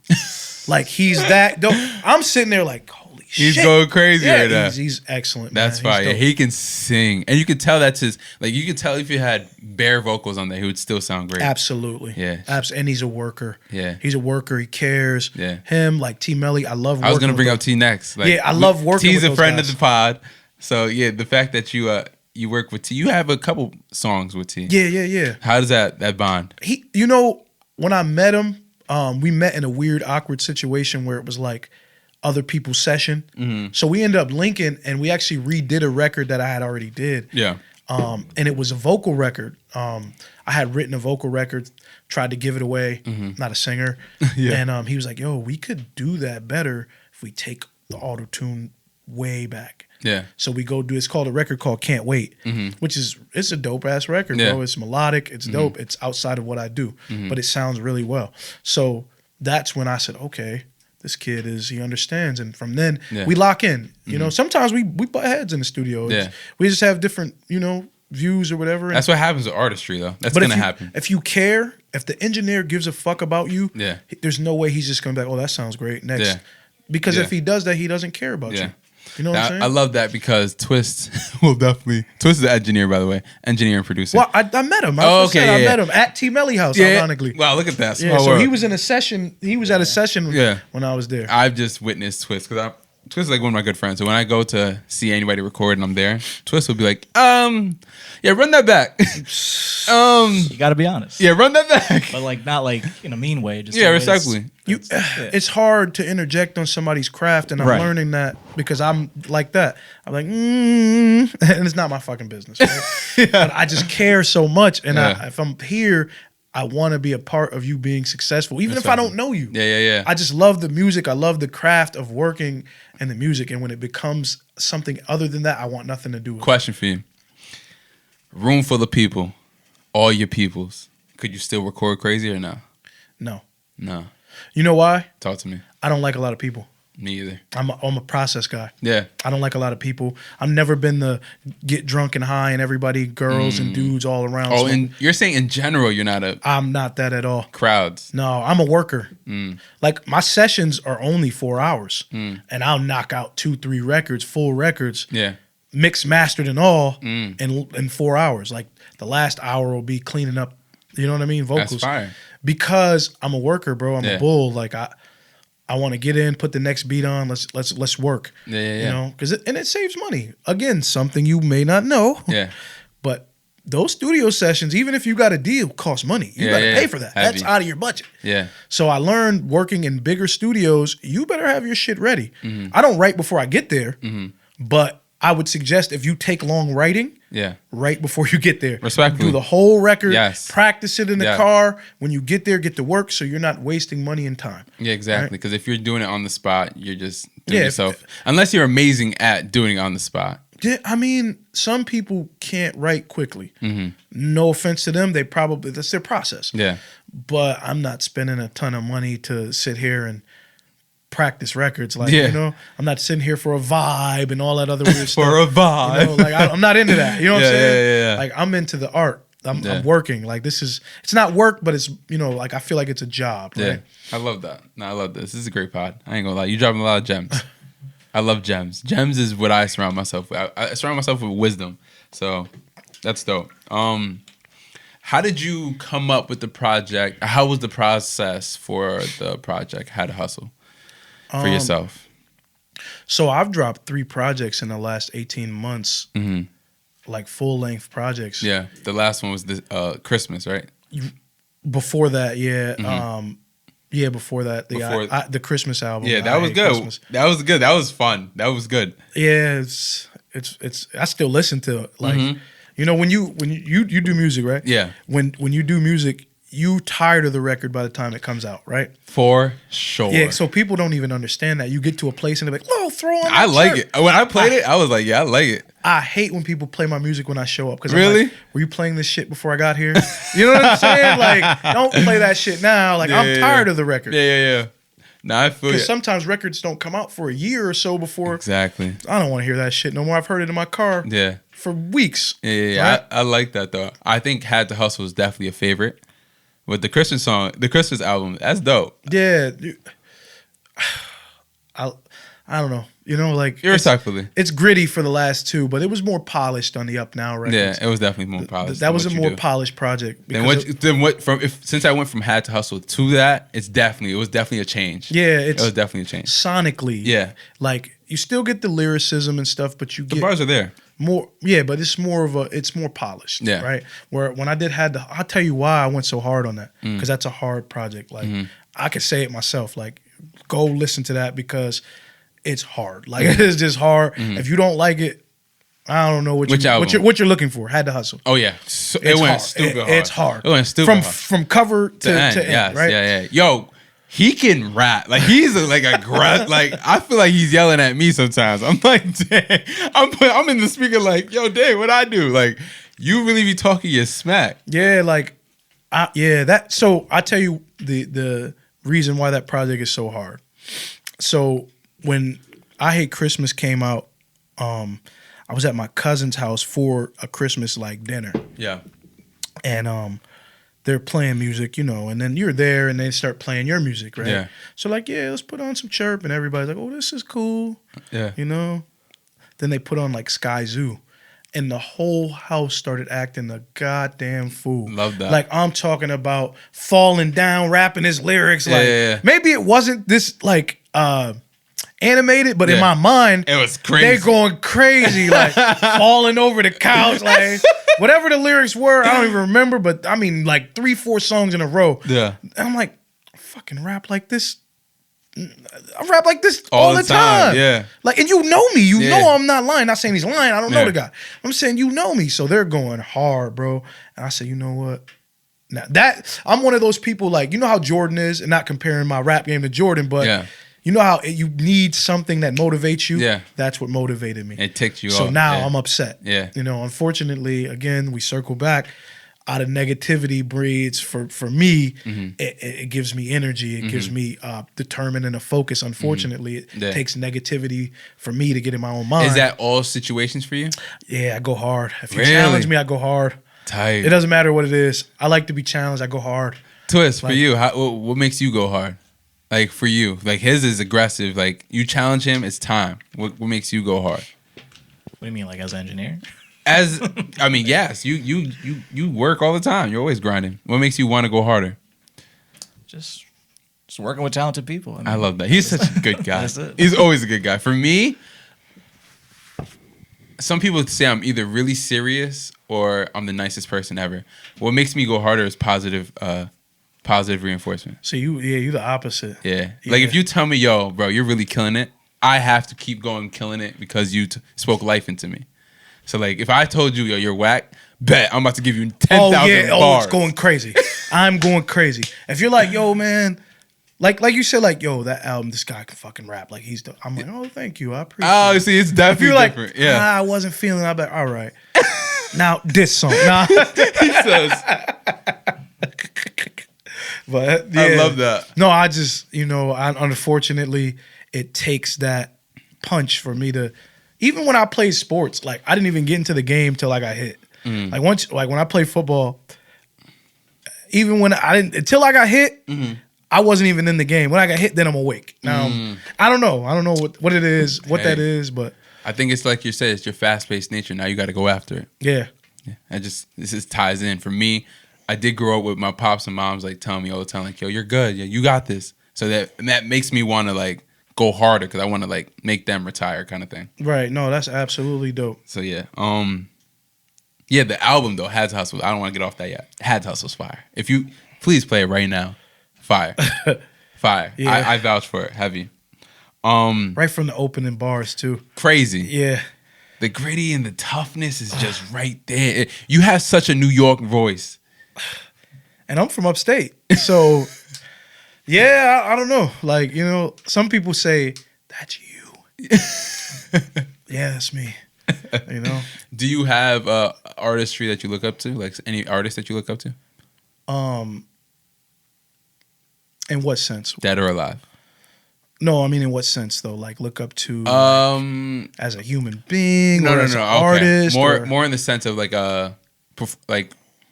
He's that dope. I'm sitting there like, holy shit. He's going crazy right now. He's excellent, That's man. fire. He can sing. And you can tell that's his, you could tell if you had bare vocals on there, he would still sound great. Absolutely. Yeah. And he's a worker. Yeah. He's a worker. He cares. Yeah. Him, T. Melly, I love working I was going to bring with up T next. I love working T's with a friend those of the pod. So, yeah, the fact that you work with T, you have a couple songs with T. Yeah. How does that bond? When I met him, we met in a weird, awkward situation where it was like other people's session. So we ended up linking, and we actually redid a record that I had already did. Yeah. And it was a vocal record. I had written a vocal record, tried to give it away, not a singer. And he was like, yo, we could do that better if we take the auto-tune way back. Yeah. So we go do, it's called a record called Can't Wait, which it's a dope ass record, bro. It's melodic, it's dope, it's outside of what I do, but it sounds really well. So that's when I said, okay, this kid he understands. And from then we lock in, sometimes we butt heads in the studio. We just have different, views or whatever. That's what happens with artistry though. That's going to happen. If you care, if the engineer gives a fuck about you, Yeah. there's no way he's just going to be like, oh, that sounds great. Next. Yeah. Because if he does that, he doesn't care about you. You know what I'm saying? I love that because Twist is the engineer, by the way, engineer and producer. Well, I met him. I met him at T Melly House, ironically. Wow, look at that. Yeah, so he was in a session. He was at a session when I was there. I've just witnessed Twist because Twist is like one of my good friends. So when I go to see anybody record and I'm there, Twist will be like, run that back. You got to be honest. Yeah, run that back. But like not like in a mean way. Just respectfully. It's hard to interject on somebody's craft, and I'm learning that because I'm like that. I'm like, and it's not my fucking business. Right? But I just care so much, and if I'm here, I want to be a part of you being successful, even if I don't know you. Yeah. I just love the music. I love the craft of working and the music, and when it becomes something other than that, I want nothing to do with it. Question for you. Room full of people, all your peoples. Could you still record crazy or no? No. You know why? Talk to me. I don't like a lot of people. Me either. I'm a process guy. Yeah. I don't like a lot of people. I've never been the get drunk and high and everybody, girls and dudes all around. Oh, and you're saying in general you're not I'm not that at all. Crowds. No, I'm a worker. Like my sessions are only 4 hours, and I'll knock out 2-3 records, full records. Yeah. Mixed, mastered, and all in 4 hours. Like the last hour will be cleaning up. You know what I mean? Vocals. That's fire. Because I'm a worker, bro. I'm a bull. Like I want to get in, put the next beat on. Let's work. Yeah. You know, and it saves money. Again, something you may not know. Yeah. But those studio sessions, even if you got a deal, cost money. You got to pay for that. Heavy. That's out of your budget. Yeah. So I learned working in bigger studios, you better have your shit ready. I don't write before I get there, but I would suggest if you take long writing, right before you get there. Respectfully. Do the whole record, Yes. practice it in the car. When you get there, get to work so you're not wasting money and time. Yeah, exactly. Because if you're doing it on the spot, you're just doing Yeah, yourself. Unless you're amazing at doing it on the spot. Yeah, I mean, some people can't write quickly. No offense to them. That's their process. Yeah. But I'm not spending a ton of money to sit here and practice records. Like, Yeah. you know, I'm not sitting here for a vibe and all that other weird stuff. For a vibe. You know, like I'm not into that. You know what I'm saying? Yeah. Like I'm into the art. I'm working. Like it's not work, but it's, you know, like I feel like it's a job. Right? Yeah. I love that. No, I love this. This is a great pod. I ain't gonna lie. You dropping a lot of gems. I love gems. Gems is what I surround myself with. I surround myself with wisdom. So that's dope. How did you come up with the project? How was the process for the project, How to Hustle, for yourself? So I've dropped 3 projects in the last 18 months, like full-length projects. Yeah. The last one was the Christmas, right? Before that, before that, the Christmas album. Yeah, that was good. Christmas. That was good. That was fun. That was good. Yeah, it's I still listen to it. Like, you know, when you do music, right? Yeah. When you do music, you tired of the record by the time it comes out, right? For sure. Yeah, so people don't even understand that. You get to a place and they're like, "Oh, throw on." I like Cherp." it. When I played it, I was like, yeah, I like it. I hate when people play my music when I show up. Really? I'm like, were you playing this shit before I got here? You know what I'm saying? Like, don't play that shit now. Like, I'm tired of the record. Yeah. Nah, I feel you. Because sometimes records don't come out for a year or so before. Exactly. I don't want to hear that shit no more. I've heard it in my car for weeks. Yeah. Right? I like that, though. I think Had to Hustle is definitely a favorite. But the Christmas song, the Christmas album, that's dope. Yeah. I don't know. You know, like Irrespectively. it's gritty for the last 2, but it was more polished on the Up Now records. Yeah, it was definitely more polished. That was a more polished project. Since I went from Had to Hustle to that, it was definitely a change. Yeah, it was definitely a change. Sonically. Yeah. Like you still get the lyricism and stuff, but the bars are there. More, but it's more polished. Yeah. Right. Where when I did I'll tell you why I went so hard on that. Because that's a hard project. Like I could say it myself. Like, go listen to that because it's hard. Like it's just hard. If you don't like it, I don't know what you're looking for. Had to Hustle. Oh yeah, it went stupid hard. It's hard. It went stupid hard. From cover to end. Yes, right? Yeah. Yo, he can rap. Like he's like I feel like he's yelling at me sometimes. I'm like, dang. I'm in the speaker like, yo, Dave, what I do? Like, you really be talking your smack. Yeah, like, So I tell you the reason why that project is so hard. So when I Hate Christmas came out, I was at my cousin's house for a Christmas like dinner. Yeah. And they're playing music, you know, and then you're there and they start playing your music, right? Yeah. So like, let's put on some Cherp, and everybody's like, oh, this is cool. Yeah. You know? Then they put on like Sky Zoo. And the whole house started acting a goddamn fool. Love that. Like I'm talking about falling down, rapping his lyrics. Maybe it wasn't this like animated, but in my mind, it was crazy. They're going crazy, like falling over the couch, like whatever the lyrics were. I don't even remember, but I mean, like 3-4 songs in a row. Yeah, and I'm like, I fucking rap like this. I rap like this all the time. Yeah. Like, and you know me. You know I'm not lying. Not saying he's lying. I don't know the guy. I'm saying you know me. So they're going hard, bro. And I said, you know what? Now that I'm one of those people, like, you know how Jordan is, and not comparing my rap game to Jordan, but you know how you need something that motivates you? Yeah. That's what motivated me. It ticked you off. So now I'm upset. Yeah. You know, unfortunately, again, we circle back. Out of negativity breeds for me, it gives me energy. It gives me determined and a focus. Unfortunately, it takes negativity for me to get in my own mind. Is that all situations for you? Yeah, I go hard. If you challenge me, I go hard. Tight. It doesn't matter what it is. I like to be challenged. I go hard. Twist, for you, what makes you go hard? Like for you, like his is aggressive. Like you challenge him, it's time. What makes you go hard? What do you mean, like as an engineer? As I mean, yes, you work all the time. You're always grinding. What makes you want to go harder? Just working with talented people. I mean, I love that. He's such a good guy. That's it. He's always a good guy. For me, some people say I'm either really serious or I'm the nicest person ever. What makes me go harder is positive reinforcement. So you're the opposite. Yeah. Like if you tell me, yo, bro, you're really killing it, I have to keep going killing it because you spoke life into me. So like if I told you, yo, you're whack, bet I'm about to give you 10,000 bars. Oh, it's going crazy. I'm going crazy. If you're like, yo, man, like you said, like, yo, that album, this guy can fucking rap. Like I'm like, oh, thank you, I appreciate it. Oh, see, it's definitely different. Like, yeah. I wasn't feeling it. I'm like, all right. Now this song. Nah. He says, But yeah. I love that. No, I just, unfortunately, it takes that punch for me to. Even when I played sports, like I didn't even get into the game till I got hit. Like when I played football, even when until I got hit, I wasn't even in the game. When I got hit, then I'm awake. Now I don't know what it is, that is, but I think it's like you said, it's your fast-paced nature. Now you got to go after it. Yeah. This just ties in. For me, I did grow up with my pops and moms like telling me all the time, like, yo, you're good. Yeah, you got this. So that makes me want to like go harder because I want to like make them retire kind of thing. Right. No, that's absolutely dope. So yeah. Yeah, the album though, Had to Hustle. I don't want to get off that yet. Had to Hustle's fire. If you please play it right now. Fire. Fire. Yeah. I vouch for it. Heavy. Right from the opening bars too. Crazy. Yeah. The gritty and the toughness is just right there. You have such a New York voice. And I'm from upstate. So yeah, I don't know. Like, some people say, that's you. Yeah, that's me. Do you have artistry that you look up to? Like any artist that you look up to? In what sense? Dead or alive? No, I mean in what sense though? Like look up to as a human being no, as an okay. artist? More in the sense of like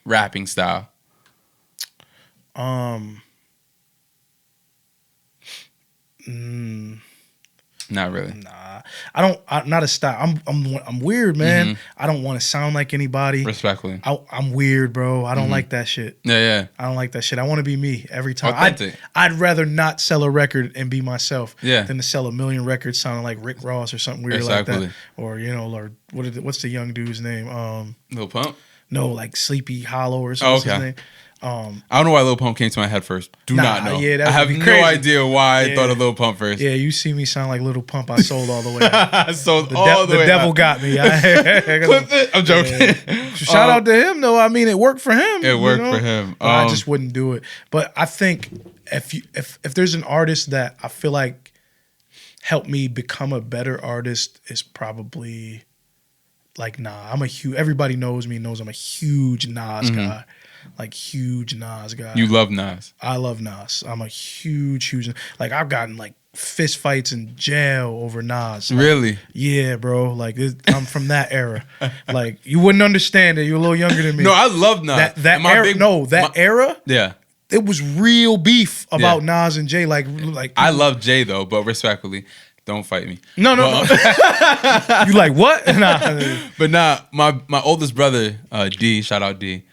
rapping style. Not really. Nah, I'm not a style. I'm weird, man. I don't want to sound like anybody. Respectfully, I'm weird, bro. I don't like that shit. Yeah. I don't like that shit. I want to be me every time. Authentic. I'd rather not sell a record and be myself than to sell a million records sounding like Rick Ross or something weird like that. Or or what's the young dude's name? Lil Pump. No, like Sleepy Hollow or something. His name. I don't know why Lil Pump came to my head first. Do not know. Yeah, I have no idea why I thought of Lil Pump first. Yeah, you see me sound like Little Pump. I sold all the way out. I sold all the way The devil out. got me. I'm joking. Shout out to him, though. I mean, it worked for him. It worked for him. I just wouldn't do it. But I think if there's an artist that I feel like helped me become a better artist, is probably like everybody knows me, knows I'm a huge Nas guy. Like huge Nas guy. You love Nas. I love Nas. I'm a huge like I've gotten like fist fights in jail over Nas. Like, really? Yeah, bro. Like I'm from that era. Like you wouldn't understand it. You're a little younger than me. No, I love Nas. That era. Yeah. It was real beef about Nas and Jay. Like I love Jay though, but respectfully, Don't fight me. No. You like what? Nah. But my oldest brother, D, shout out D,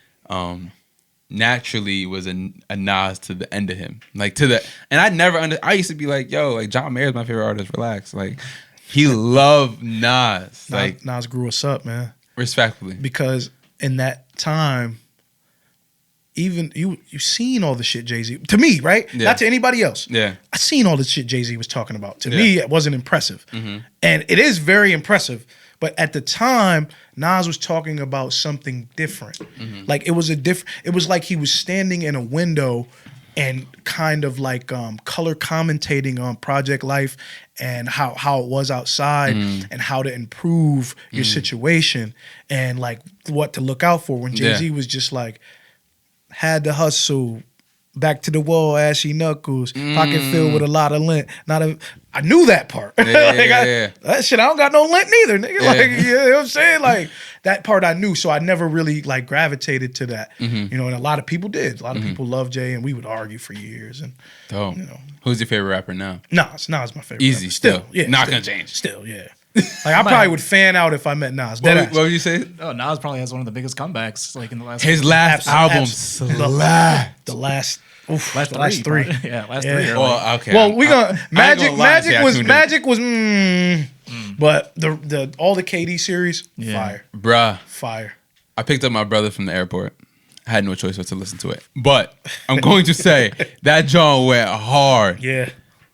naturally was a Nas to the end of him. Like and I used to be like, yo, like John Mayer's my favorite artist, relax. Like he loved Nas. Like Nas grew us up, man. Respectfully. Because in that time, even you've seen all the shit Jay-Z, to me, right? Yeah. Not to anybody else. Yeah. I seen all the shit Jay-Z was talking about. To me, it wasn't impressive. And it is very impressive. But at the time, Nas was talking about something different. Like it was like he was standing in a window and kind of like color commentating on Project Life and how it was outside and how to improve your situation and like what to look out for, when Jay-Z was just like, had to hustle, back to the wall, ashy knuckles, pocket filled with a lot of lint. I knew that part. That shit, I don't got no lint neither, nigga. Like, you know what I'm saying? Like, that part I knew, so I never really like gravitated to that. You know, and a lot of people did. A lot of people love Jay, and we would argue for years. And dope. You know, who's your favorite rapper now? Nas my favorite. Easy, rapper. still. Yeah, not gonna change. Still, yeah. Like I probably would fan out if I met Nas. What would you say? Oh, Nas probably has one of the biggest comebacks like in the last. His last album slapped. The last last three. Yeah, last three. Well, okay. Well, we gonna Magic was but the all the KD series, fire. I picked up my brother from the airport. I had no choice but to listen to it. But I'm going to say that John went hard. Yeah.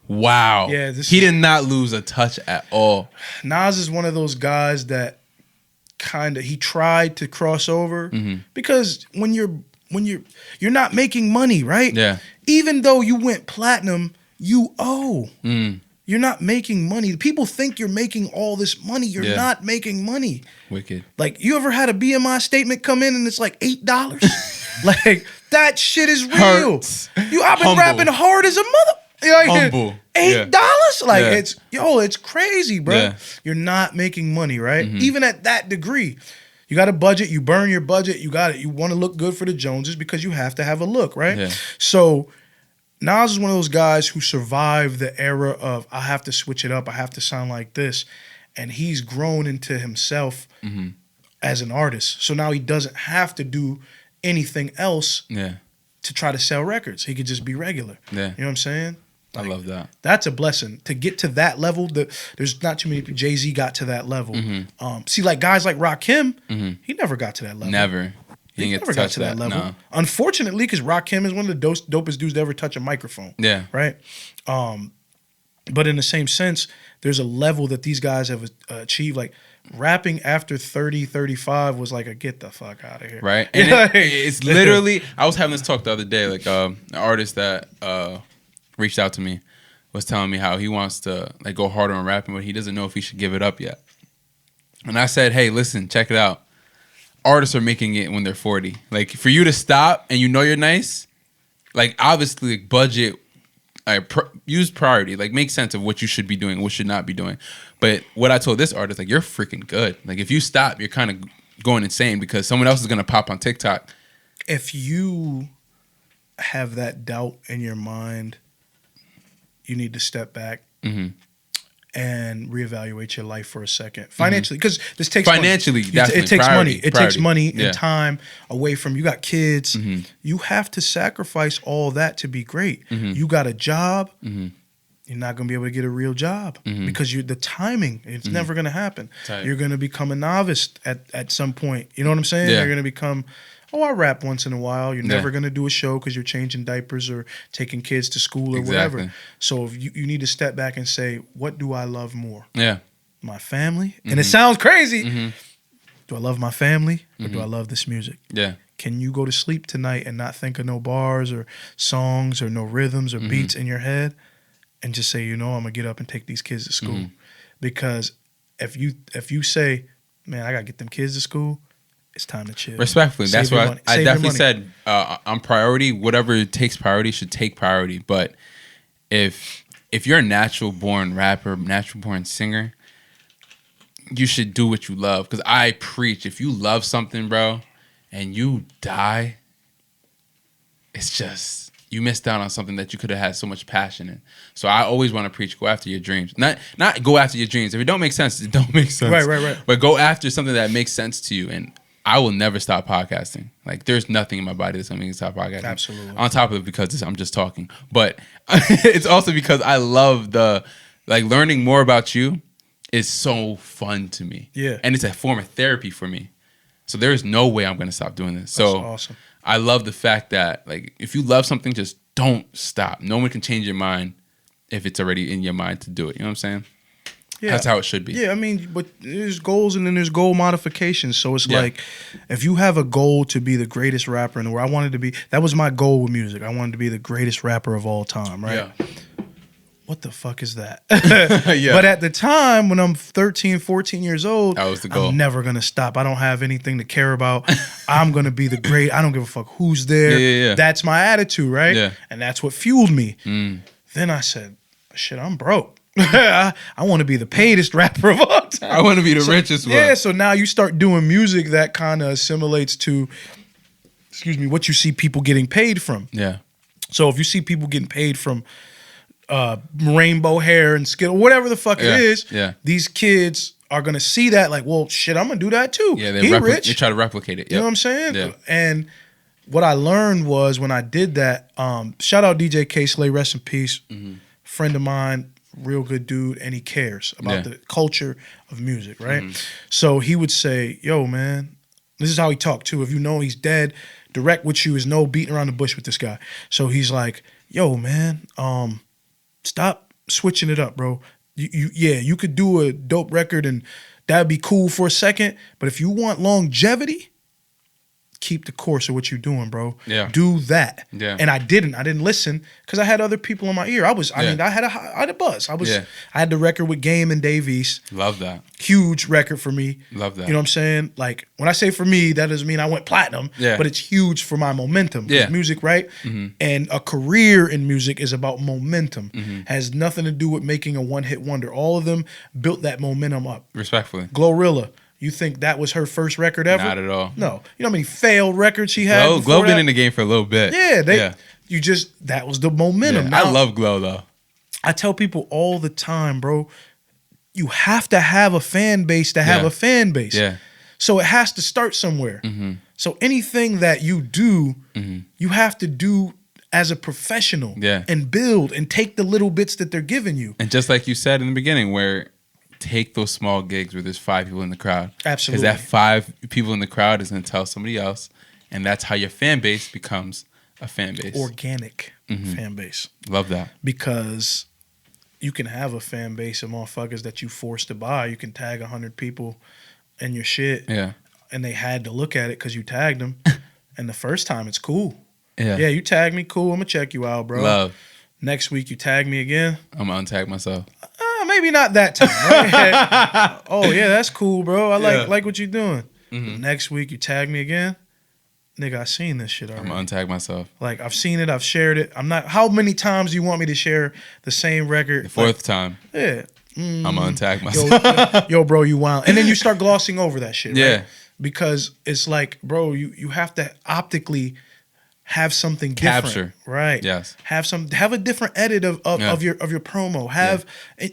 Wow. Yeah, he did not lose a touch at all. Nas is one of those guys that he tried to cross over because when you're not making money, right? Yeah. Even though you went platinum, you owe. You're not making money. People think you're making all this money. You're not making money. Wicked. Like, you ever had a BMI statement come in and it's like $8? Like, that shit is real. Hurts. I've been rapping hard as a mother. Like, Humble. $8? Like, it's crazy, bro. Yeah. You're not making money, right? Even at that degree. You got a budget, you burn your budget, you got it. You want to look good for the Joneses because you have to have a look, right? Yeah. So Nas is one of those guys who survived the era of, I have to switch it up, I have to sound like this. And he's grown into himself as an artist. So now he doesn't have to do anything else to try to sell records. He could just be regular. Yeah. You know what I'm saying? I love that. That's a blessing. To get to that level, there's not too many people. Jay-Z got to that level. See, like guys like Rakim, he never got to that level. Never. He never got to that level. No. Unfortunately, because Rakim is one of the dopest dudes to ever touch a microphone. Yeah. Right? But in the same sense, there's a level that these guys have achieved. Like, rapping after 30, 35 was like a get the fuck out of here. Right? And it's literally, I was having this talk the other day, like an artist that reached out to me was telling me how he wants to like go harder on rapping, but he doesn't know if he should give it up yet. And I said, hey, listen, check it out. Artists are making it when they're 40. Like, for you to stop and you know you're nice, like, obviously, like, budget, use priority. Like, make sense of what you should be doing, what should not be doing. But what I told this artist, like, you're freaking good. Like, if you stop, you're kind of going insane because someone else is going to pop on TikTok. If you have that doubt in your mind, you need to step back and reevaluate your life for a second. Financially, because this takes financially, money. It takes priority, money. It takes money yeah. and time away from you. Got kids. You have to sacrifice all that to be great. You got a job. You're not going to be able to get a real job because the timing, it's never going to happen. You're going to become a novice at some point. You know what I'm saying? Yeah. You're going to become, I rap once in a while. You're never going to do a show because you're changing diapers or taking kids to school or whatever. So if you need to step back and say, what do I love more? Yeah. My family? And it sounds crazy. Do I love my family or do I love this music? Yeah. Can you go to sleep tonight and not think of no bars or songs or no rhythms or beats in your head and just say, I'm going to get up and take these kids to school? Because if you say, man, I got to get them kids to school, it's time to chill. Respectfully, that's why I definitely said on priority, whatever takes priority should take priority. But if you're a natural born rapper, natural born singer, you should do what you love. Because I preach, if you love something, bro, and you die, it's just you missed out on something that you could have had so much passion in. So I always want to preach, go after your dreams. Not go after your dreams. If it don't make sense, it don't make sense. Right. But go after something that makes sense to you. And I will never stop podcasting. Like, there's nothing in my body that's going to make me stop podcasting. Absolutely. On top of it, because I'm just talking. But it's also because I love learning more about you is so fun to me. Yeah. And it's a form of therapy for me. So there is no way I'm going to stop doing this. So That's awesome. I love the fact that, like, if you love something, just don't stop. No one can change your mind if it's already in your mind to do it. You know what I'm saying? Yeah. That's how it should be. Yeah, I mean, but there's goals and then there's goal modifications. So it's like, if you have a goal to be the greatest rapper in the world, I wanted to be, that was my goal with music. I wanted to be the greatest rapper of all time, right? Yeah. What the fuck is that? Yeah. But at the time, when I'm 13, 14 years old, That was the goal. I'm never going to stop. I don't have anything to care about. I'm going to be the great. I don't give a fuck who's there. Yeah. That's my attitude, right? Yeah. And that's what fueled me. Then I said, shit, I'm broke. I want to be the paidest rapper of all time. I want to be the richest one. Yeah, so now you start doing music that kind of assimilates to, what you see people getting paid from. Yeah. So if you see people getting paid from rainbow hair and skin, whatever the fuck it is, these kids are going to see that like, well, shit, I'm going to do that too. Yeah, He rich. they try to replicate it. You know what I'm saying? Yeah. And what I learned was when I did that, shout out DJ K Slay, rest in peace, friend of mine, real good dude, and he cares about the culture of music, right? So he would say, yo, man, this is how he talked too. If you know he's dead, direct with you is no beating around the bush with this guy. So he's like, yo, man, stop switching it up, bro. You could do a dope record and that'd be cool for a second, but if you want longevity, keep the course of what you're doing, bro. Yeah. Do that. Yeah. And I didn't listen because I had other people in my ear. I had a buzz. I had the record with Game and Dave East. Love that. Huge record for me. Love that. You know what I'm saying? Like, when I say for me, that doesn't mean I went platinum, but it's huge for my momentum. Yeah. Music, right? And a career in music is about momentum. Has nothing to do with making a one-hit wonder. All of them built that momentum up. Respectfully. Glorilla. You think that was her first record ever? Not at all. No. You know how many failed records she had? Glow been in the game for a little bit. Yeah, that was the momentum. Yeah. I love Glow though. I tell people all the time, bro, you have to have a fan base to have a fan base. Yeah. So it has to start somewhere. So anything that you do, you have to do as a professional and build and take the little bits that they're giving you. And just like you said in the beginning, where take those small gigs where there's 5 people in the crowd. Absolutely. Because that 5 people in the crowd is going to tell somebody else. And that's how your fan base becomes a fan base. Organic fan base. Love that. Because you can have a fan base of motherfuckers that you forced to buy. You can tag 100 people in your shit. Yeah. And they had to look at it because you tagged them. And the first time it's cool. Yeah. Yeah, you tag me, cool. I'm going to check you out, bro. Love. Next week you tag me again. I'm going to untag myself. Maybe not that time. Right? Oh, yeah, that's cool, bro. I like what you're doing. Next week you tag me again. Nigga, I seen this shit already. I'm going to untag myself. Like, I've seen it. I've shared it. I'm not... How many times do you want me to share the same record? The 4th time. Yeah. I'm going to untag myself. Yo, bro, you wild. And then you start glossing over that shit, right? Yeah. Because it's like, bro, you have to optically have something different. Capture. Right. Yes. Have a different edit of your promo.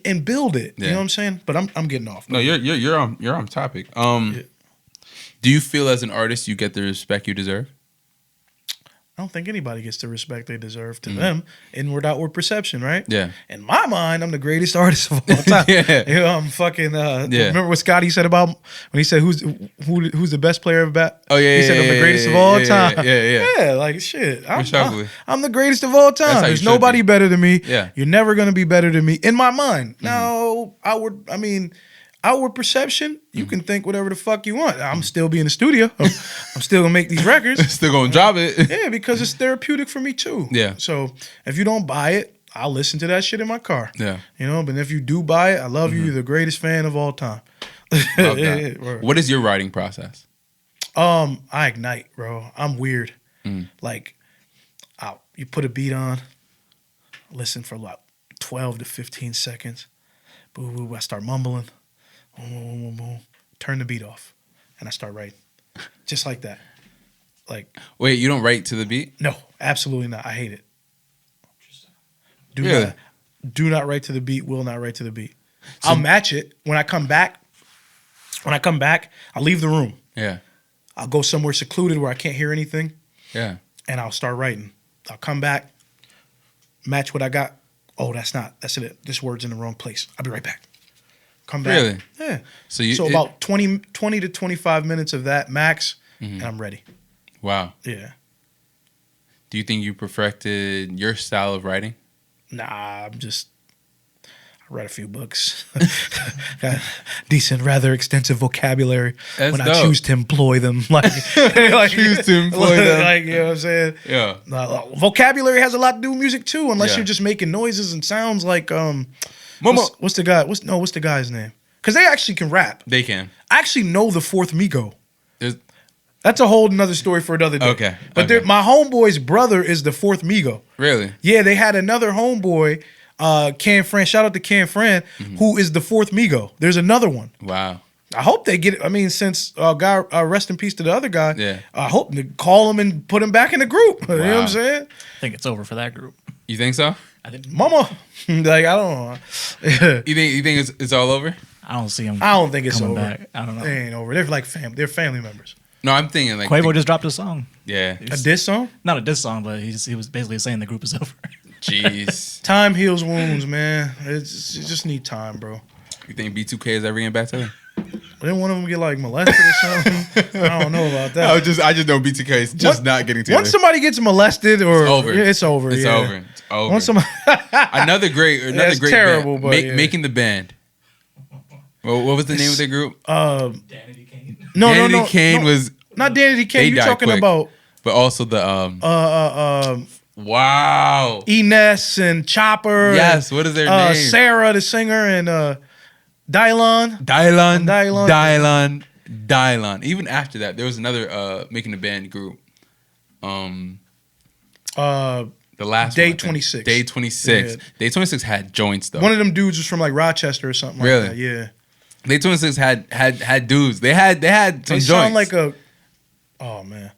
And build it. You know what I'm saying? But I'm getting off. No, you're on topic. Do you feel as an artist you get the respect you deserve? I don't think anybody gets the respect they deserve to them. Inward, outward perception, right? Yeah. In my mind, I'm the greatest artist of all time. Yeah. You know, I'm fucking. Remember what Scotty said about when he said who's the best player of bat? Oh yeah. He said I'm the greatest of all time. Yeah. Yeah, like shit. I'm the greatest of all That's time. how There's you should nobody be. better than me. Yeah. You're never gonna be better than me in my mind. Now, outward perception, you can think whatever the fuck you want. I'm still be in the studio. I'm still gonna make these records. Still gonna drop it. Yeah, because it's therapeutic for me too. Yeah. So if you don't buy it, I'll listen to that shit in my car. Yeah. You know, but if you do buy it, I love you. You're the greatest fan of all time. Love that. What is your writing process? I ignite, bro. I'm weird. Like, you put a beat on, listen for about 12 to 15 seconds. Boo, boo, I start mumbling. Boom, boom, boom, boom. Turn the beat off, and I start writing, just like that. Like, wait, you don't write to the beat? no, absolutely not. I hate it. Do not write to the beat. Will not write to the beat. I'll match it when I come back. I'll leave the room. Yeah. I'll go somewhere secluded where I can't hear anything. Yeah. And I'll start writing. I'll come back, match what I got. Oh, that's it. This word's in the wrong place. I'll be right back. Come back. Really? Yeah. So about 20 to 25 minutes of that max, and I'm ready. Wow. Yeah. Do you think you perfected your style of writing? Nah, I read a few books. Got decent, rather extensive vocabulary That's when I dope. choose to employ them. Choose to employ them. Like, you know what I'm saying? Yeah. Vocabulary has a lot to do with music too, unless Yeah. you're just making noises and sounds like Momo. what's the guy? What's the guy's name? Because they actually can rap. They can. I actually know the fourth Migo. There's, That's a whole nother story for another day. Okay, But okay. my homeboy's brother is the fourth Migo. really? Yeah, they had another homeboy, Can Fran. Shout out to Can Fran, who is the fourth Migo. There's another one. Wow. I hope they get it. I mean, since guy, rest in peace to the other guy. Yeah. I hope they call him and put him back in the group. You know what Wow. I'm saying? I think it's over for that group. You think so? I think Mama, like I don't know. You think it's all over? I don't see him. I don't think it's coming over. back. I don't know. They ain't over. They're like They're family members. No, I'm thinking like Quavo just dropped a song. Yeah. A diss song? Not a diss song, but he was basically saying the group is over. Jeez. Time heals wounds, man. You just need time, bro. You think B2K is ever getting back together? Didn't one of them get like molested or something? I don't know about that. I just know B2K is just not getting together. Once somebody gets molested, or It's over. yeah, it's over. It's yeah. over. It's over. Once somebody, Another great it's great terrible, band. but yeah. Making the Band. What was the name of their group? Danity Kane. no, Danity Kane was, not Danity Kane. They You're died talking quick. about but also the wow. Ines and Chopper. Yes, and, what is their name? Sarah, the singer, and Dylon. Dylon. Even after that, there was another Making the Band group. The last Day one, I think. 26. Day 26. Yeah. Day 26 had joints though. One of them dudes was from like Rochester or something Really? like that. Yeah. Day 26 had dudes. They had some They joints. sound like oh man.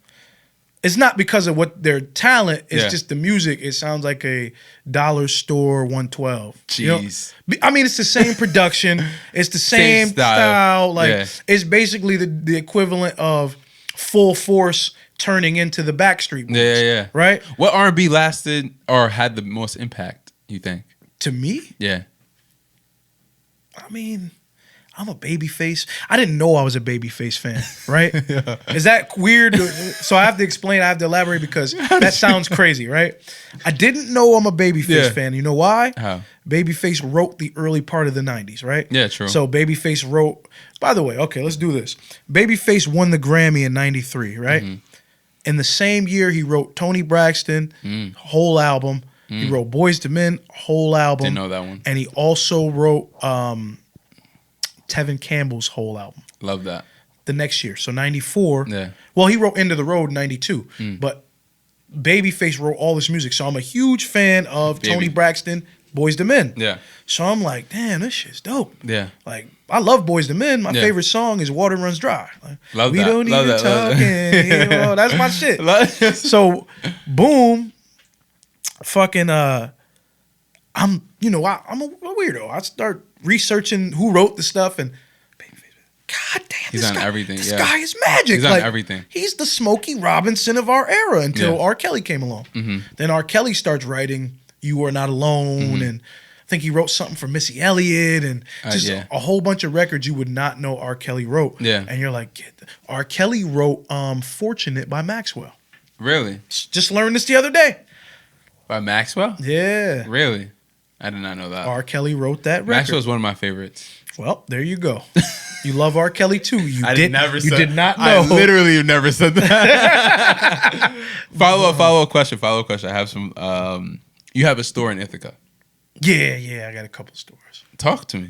It's not because of what their talent, it's Yeah. just the music. It sounds like a dollar store 112. You know? Jeez. I mean, it's the same production. It's the same style. Like Yeah. it's basically the equivalent of Full Force turning into the Backstreet Boys. Yeah. Right? What R&B lasted or had the most impact, you think? To me, Yeah. I mean, I'm a Babyface. I didn't know I was a Babyface fan, right? Is that weird? So I have to explain, I have to elaborate because that sounds crazy, right? I didn't know I'm a Babyface Yeah. fan. You know why? How? Babyface wrote the early part of the 90s, right? Yeah, true. So Babyface wrote, by the way, okay, let's do this. Babyface won the Grammy in 93, right? Mm-hmm. In the same year, he wrote Tony Braxton, whole album. He wrote Boyz II Men, whole album. Didn't know that one. And he also wrote Tevin Campbell's whole album Love that. the next year. So 94. Yeah. Well, he wrote End of the Road in 92. But Babyface wrote all this music. So I'm a huge fan of Tony Braxton, Boyz II Men. Yeah. So I'm like, damn, this shit's dope. Yeah. Like, I love Boyz II Men. My Yeah. favorite song is Water Runs Dry. Like, Love we that. don't Love need to that. Love talk anymore. That's my shit. So, boom, fucking, I'm a weirdo. I start researching who wrote the stuff and, God damn, He's this on guy, everything, This yeah. guy is magic. He's on everything. He's the Smokey Robinson of our era until Yeah. R. Kelly came along. Then R. Kelly starts writing You Are Not Alone, and I think he wrote something for Missy Elliott, and just yeah. a whole bunch of records you would not know R. Kelly wrote. Yeah. And you're like, R. Kelly wrote Fortunate by Maxwell. Really? Just learned this the other day. By Maxwell? Yeah. Really? I did not know that. R. Kelly wrote that record. Maxwell's one of my favorites. Well, there you go. You love R. Kelly too. You did not know. I literally never said that. Follow up question. I have some. You have a store in Ithaca. Yeah. I got a couple stores. Talk to me.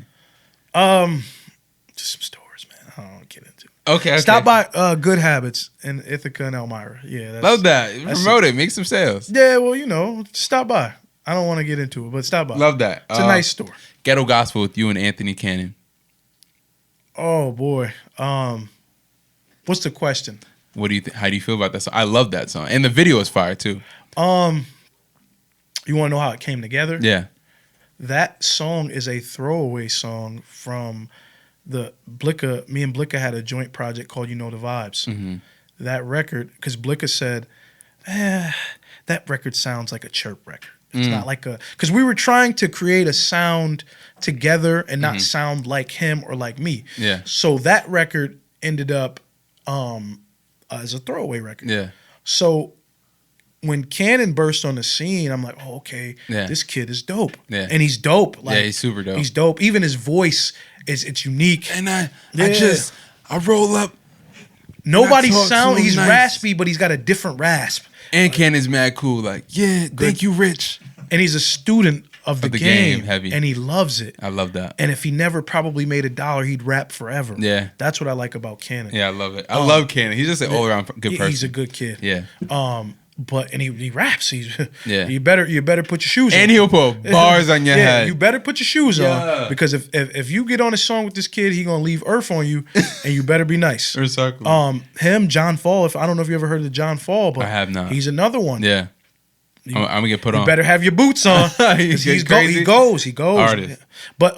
Just some stores, man. I don't want to get into it. Okay. Stop by Good Habits in Ithaca and Elmira. Yeah, that's, Love that. Promote it. Make some sales. Yeah, well, stop by. I don't want to get into it, but stop by. Love that. It's a nice store. Ghetto Gospel with you and Anthony Cannon. Oh boy. What's the question? What do you? How do you feel about that song? I love that song, and the video is fire too. You want to know how it came together? Yeah. That song is a throwaway song from the Blicka. Me and Blicka had a joint project called You Know the Vibes. Mm-hmm. That record, because Blicka said, that record sounds like a Cherp record. It's not like a, because we were trying to create a sound together and not sound like him or like me. Yeah. So that record ended up as a throwaway record. Yeah. So when Cannon burst on the scene, I'm like, oh, okay, Yeah. this kid is dope. Yeah. And he's dope. Like, Yeah, he's super dope. He's dope. Even his voice it's unique. And I Yeah. roll up. Nobody talk sound. so He's nice. raspy, but he's got a different rasp. And Cannon's mad cool. Like, yeah, thank you, Rich. And he's a student of the game, heavy. and he loves it. I love that. And if he never probably made $1, he'd rap forever. Yeah. That's what I like about Cannon. Yeah, I love it. I love Cannon. He's just an all around good person. He's a good kid. Yeah. But he raps. Yeah. You better put your shoes on. And he'll put bars on your head. You better put your shoes Yeah. on, because if you get on a song with this kid, he gonna leave Earth on you, and you better be nice. Recycle. Him, John Fall. I don't know if you ever heard of John Fall, but I have not. He's another one. Yeah. I'm gonna get put on. You better have your boots on. 'Cause He's he crazy. goes. Artist. But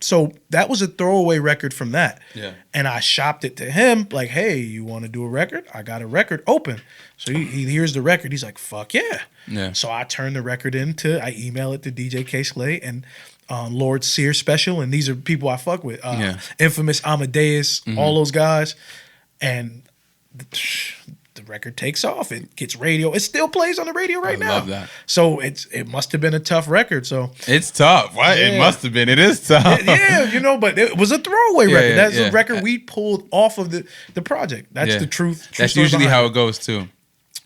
so that was a throwaway record from that. Yeah. And I shopped it to him, like, hey, you want to do a record? I got a record open. So he hears the record. He's like, fuck yeah. Yeah. So I turn the record I email it to DJ K Slay and Lord Sear Special, and these are people I fuck with. Infamous Amadeus, all those guys. And the record takes off. It gets radio. It still plays on the radio right now. I love that. So it must have been a tough record. So It's tough. What? Yeah. It must have been. It is tough. yeah, but it was a throwaway record. yeah, That's yeah. a record we pulled off of the project. That's Yeah. the truth. That's story usually behind how it goes too.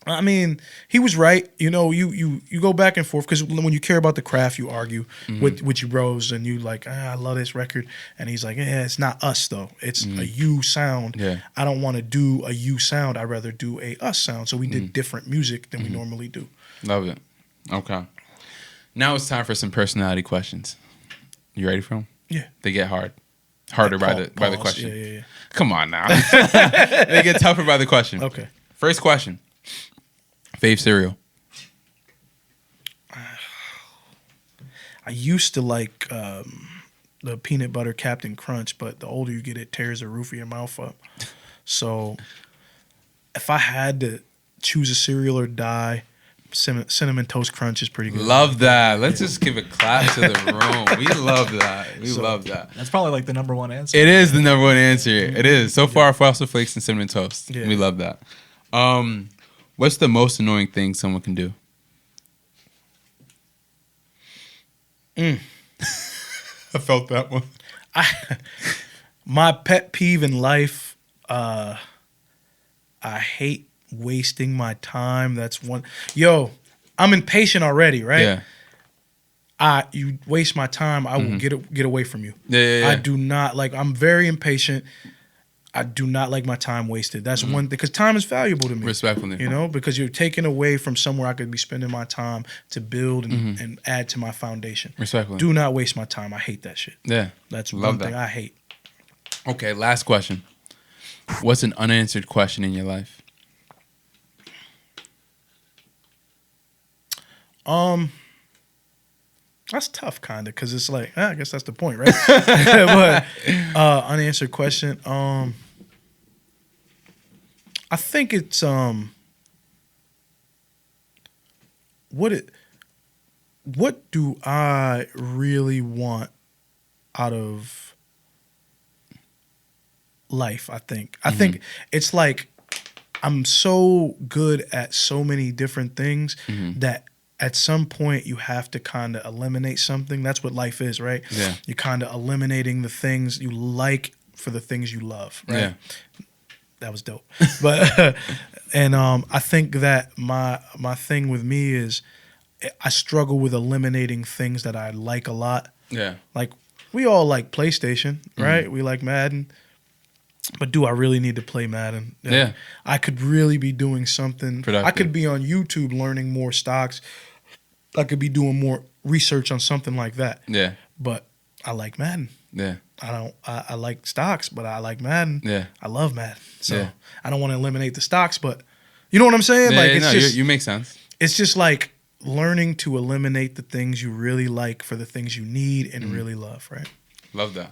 I mean, he was right. You know, you go back and forth, because when you care about the craft, you argue with your bros, and you like, I love this record, and he's like, it's not us though. It's a you sound. Yeah. I don't want to do a you sound. I'd rather do a us sound. So we did different music than we normally do. Love it. Okay. Now it's time for some personality questions. You ready for them? Yeah. They get harder by the Pause. question. Yeah. Come on now. They get tougher by the question. Okay. First question. Fave cereal. I used to like the peanut butter Captain Crunch, but the older you get, it tears the roof of your mouth up. So if I had to choose a cereal or die, Cinnamon Toast Crunch is pretty good. Love that. Let's just give a clap to the room. We love that. We love that. That's probably like the number one answer. It is the number one answer. It is. So far, Frosted Flakes and Cinnamon Toast. Yeah. We love that. What's the most annoying thing someone can do? I felt that one. My pet peeve in life, I hate wasting my time. That's one. Yo, I'm impatient already, right? Yeah. You waste my time, I will get away from you. Yeah. I do not like. I'm very impatient. I do not like my time wasted. That's one thing, because time is valuable to me. Respectfully. You know, because you're taking away from somewhere I could be spending my time to build and add to my foundation. Respectfully. Do not waste my time. I hate that shit. Yeah. That's Love one thing that. I hate. Okay, last question. What's an unanswered question in your life? That's tough, kind of, because it's like, I guess that's the point, right? But unanswered question. I think it's what do I really want out of life? I think it's like I'm so good at so many different things that at some point you have to kind of eliminate something. That's what life is, right? Yeah. You're kind of eliminating the things you like for the things you love, right? Yeah. That was dope. But and I think that my thing with me is I struggle with eliminating things that I like a lot. Yeah. Like, we all like PlayStation, right? We like Madden. But do I really need to play Madden? Yeah. I could really be doing something. Productive. I could be on YouTube learning more stocks. I could be doing more research on something like that. Yeah. But I like Madden. Yeah. I like stocks, but I like Madden. Yeah. I love Madden. So Yeah. I don't want to eliminate the stocks, but you know what I'm saying? Yeah, like, yeah, it's no, just you make sense. it's just like learning to eliminate the things you really like for the things you need and really love, right? Love that.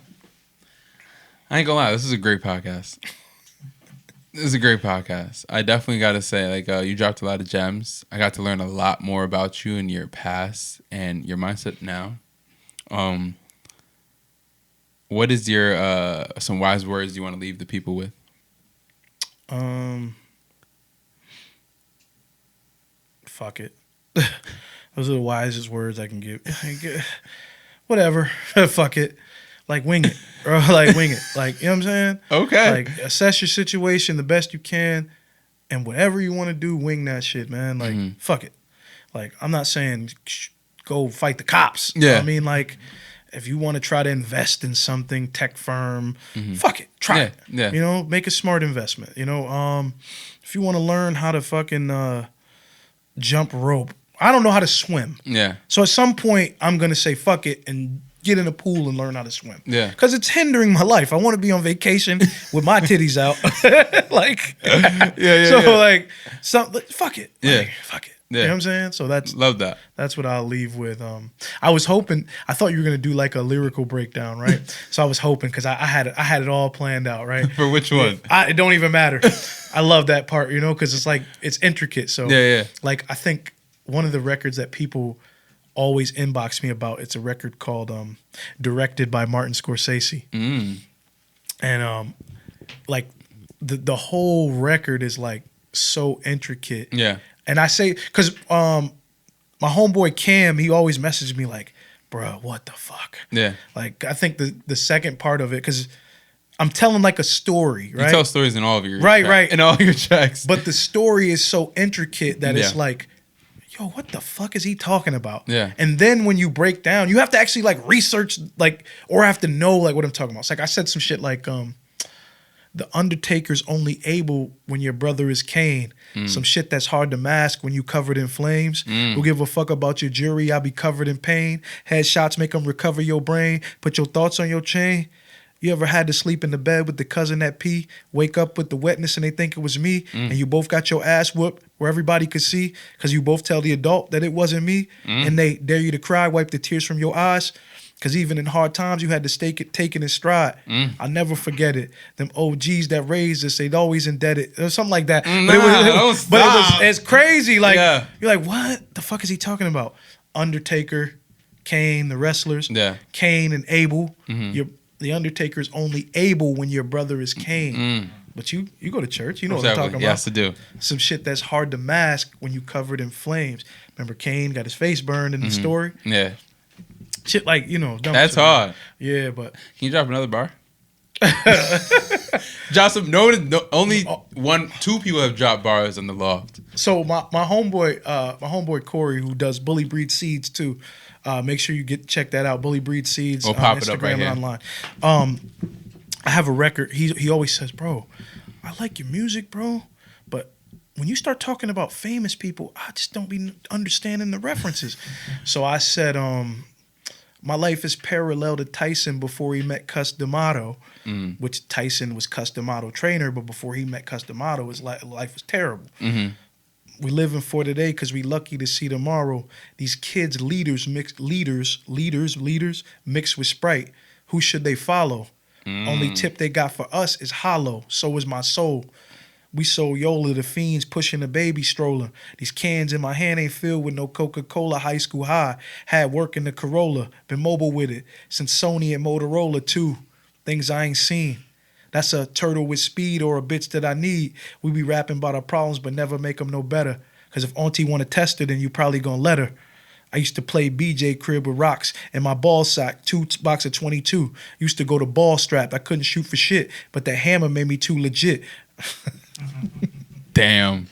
I ain't gonna lie, this is a great podcast. This is a great podcast. I definitely got to say, like, you dropped a lot of gems. I got to learn a lot more about you and your past and your mindset now. What is your some wise words you want to leave the people with? Fuck it. Those are the wisest words I can give. Whatever. Fuck it. Like, wing it. Or like, wing it. Like, you know what I'm saying? Okay. Like, assess your situation the best you can, and whatever you want to do, wing that shit, man. Like, fuck it. Like, I'm not saying go fight the cops. Yeah. I mean, like, if you want to try to invest in something, tech firm, fuck it. Try it. Yeah. You know, make a smart investment. You know, if you want to learn how to fucking jump rope, I don't know how to swim. Yeah. So at some point, I'm going to say fuck it and get in a pool and learn how to swim. Yeah. Because it's hindering my life. I want to be on vacation with my titties out. Like, like, fuck it. Yeah. Like, fuck it. Yeah. You know what I'm saying? So Love that. That's what I'll leave with. I was hoping, I thought you were going to do like a lyrical breakdown, right? So I was hoping, because I had it all planned out, right? For which one? It don't even matter. I love that part, you know, because it's like, it's intricate. So Yeah. like, I think one of the records that people always inbox me about, it's a record called directed by Martin Scorsese. And like the whole record is like so intricate. Yeah. And I say, because my homeboy Cam, he always messaged me like, bro, what the fuck? Yeah. Like, I think the second part of it, because I'm telling like a story, right? You tell stories in all of your right. in all your tracks. But the story is so intricate that it's Yeah. like, yo, what the fuck is he talking about? Yeah. And then when you break down, you have to actually like research, like, or have to know like what I'm talking about. It's like I said some shit like, the Undertaker's only able when your brother is Kane. Some shit that's hard to mask when you covered in flames. Who give a fuck about your jury? I'll be covered in pain. Headshots make them recover your brain. Put your thoughts on your chain. You ever had to sleep in the bed with the cousin that pee, wake up with the wetness and they think it was me, and you both got your ass whooped where everybody could see because you both tell the adult that it wasn't me, and they dare you to cry, wipe the tears from your eyes, because even in hard times you had to take it in stride. I'll never forget it. Them OGs that raised us, they'd always indebted, or something like that. It's crazy. Like, you're like, what the fuck is he talking about? Undertaker, Kane, the wrestlers, Kane and Abel. The Undertaker's only able when your brother is Kane. But you go to church, you know what I'm talking about. Yes, I do. Some shit that's hard to mask when you covered in flames. Remember Kane got his face burned in the story? Yeah. Shit like, you know. That's hard. Yeah, but. Can you drop another bar? Drop some. No, only two people have dropped bars on the loft. So my homeboy Corey, who does Bully Breed Seeds too. Make sure you check that out. Bully Breed Seeds We'll on pop Instagram it up right and here. online. I have a record. He always says, bro, I like your music, bro, but when you start talking about famous people, I just don't be understanding the references. So I said, my life is parallel to Tyson before he met Cus D'Amato, which Tyson was Cus D'Amato trainer, but before he met Cus D'Amato, his life was terrible. We living for today because we lucky to see tomorrow. These kids, leaders mixed with Sprite. Who should they follow? Only tip they got for us is hollow. So is my soul. We sold Yola to fiends pushing a baby stroller. These cans in my hand ain't filled with no Coca-Cola. High school high. Had work in the Corolla. Been mobile with it since Sony and Motorola too. Things I ain't seen. That's a turtle with speed or a bitch that I need. We be rapping about our problems but never make them no better. Because if auntie want to test her, then you probably gonna let her. I used to play BJ crib with rocks and my ball sack, 2 box of 22. Used to go to ball strap. I couldn't shoot for shit, but that hammer made me too legit. Damn.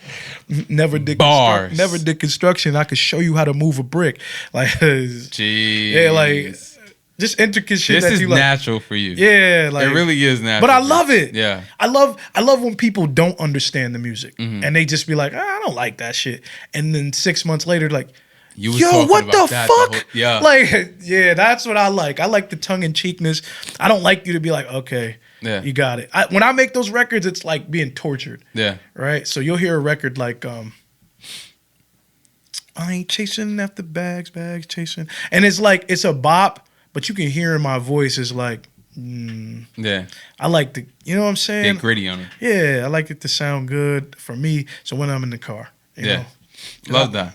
Never did Bars. Never did construction. I could show you how to move a brick. Like, jeez. Yeah, like just intricate shit. This that is you like. natural for you. Yeah, like it really is natural. But I love it. Yeah. I love when people don't understand the music and they just be like, I don't like that shit. And then 6 months later, like, You was yo, talking what about the that fuck? whole- yeah. Like, yeah, that's what I like. I like the tongue in cheekness. I don't like you to be like, okay, Yeah. you got it. When I make those records, it's like being tortured. Yeah. Right? So you'll hear a record like I ain't chasing after bags chasing. And it's like, it's a bop, but you can hear in my voice, it's like, Yeah. I like the, you know what I'm saying? Get gritty on it. Yeah, I like it to sound good for me. So when I'm in the car, you know? Love that.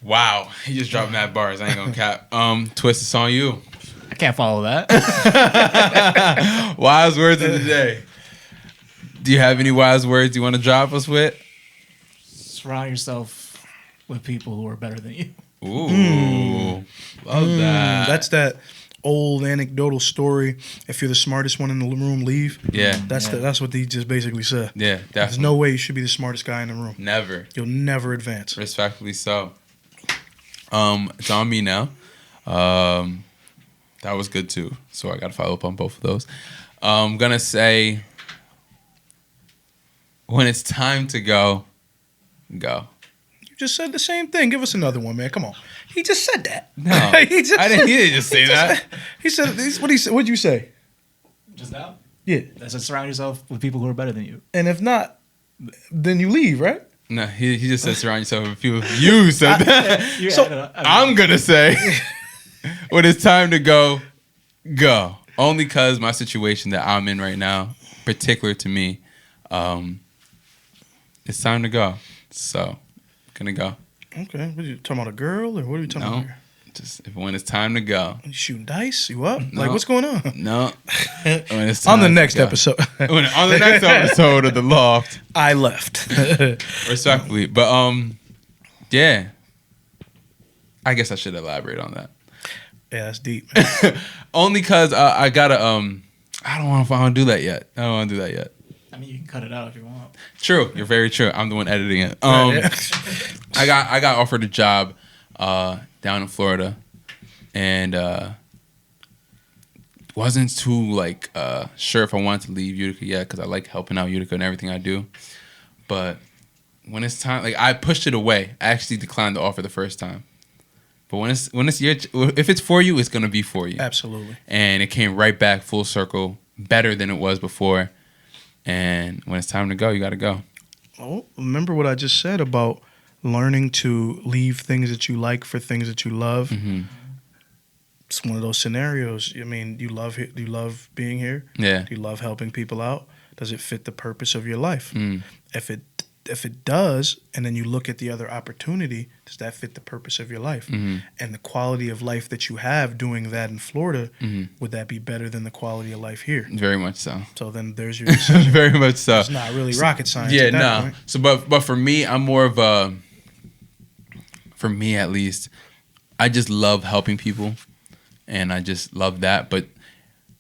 Wow. He just dropped mad bars. I ain't gonna cap. Twist, it's on you. I can't follow that. Wise words of the day. Do you have any wise words you want to drop us with? Surround yourself with people who are better than you. Ooh. Love that. That's that old anecdotal story. If you're the smartest one in the room, leave. Yeah. That's what he just basically said. Yeah, There's definitely. no way you should be the smartest guy in the room. Never. You'll never advance. Respectfully so. It's on me now. That was good too. So I got to follow up on both of those. I'm going to say, when it's time to go, go. You just said the same thing. Give us another one, man. Come on. He just said that. No, He didn't just say that. He said, what he said. What'd you say? Just now? Yeah. I said surround yourself with people who are better than you. And if not, then you leave, right? No, he just said surround yourself with people. You said that. So, I'm going to say, when it's time to go, go. Only because my situation that I'm in right now, particular to me, it's time to go. So, gonna go. Okay. What are you talking about, a girl, or what are we talking about No, here? just when it's time to go. You shooting dice? You up? No. Like, what's going on? No, when it's On the time to next go. episode. On the next episode of The Loft, I left. respectfully. But yeah, I guess I should elaborate on that. Yeah, that's deep. Only because I gotta I don't want to do that yet. I don't want to do that yet. I mean, you can cut it out if you want. True, you're very true. I'm the one editing it. I got offered a job down in Florida, and wasn't too sure if I wanted to leave Utica yet because I like helping out Utica and everything I do. But when it's time, I pushed it away. I actually declined the offer the first time. But when it's if it's for you, it's gonna be for you. Absolutely. And it came right back full circle, better than it was before. And when it's time to go, you got to go. Oh, remember what I just said about learning to leave things that you like for things that you love. Mm-hmm. It's one of those scenarios. I mean, do you love being here? Yeah. Do you love helping people out? Does it fit the purpose of your life? Mm. If it does, and then you look at the other opportunity, does that fit the purpose of your life? Mm-hmm. And the quality of life that you have doing that in Florida, Mm-hmm. would that be better than the quality of life here? Very much so. So then there's your decision. Very much so. It's not really rocket science. Yeah, at that no. point. So, but for me, I'm more of a. For me, at least, I just love helping people, and I just love that. But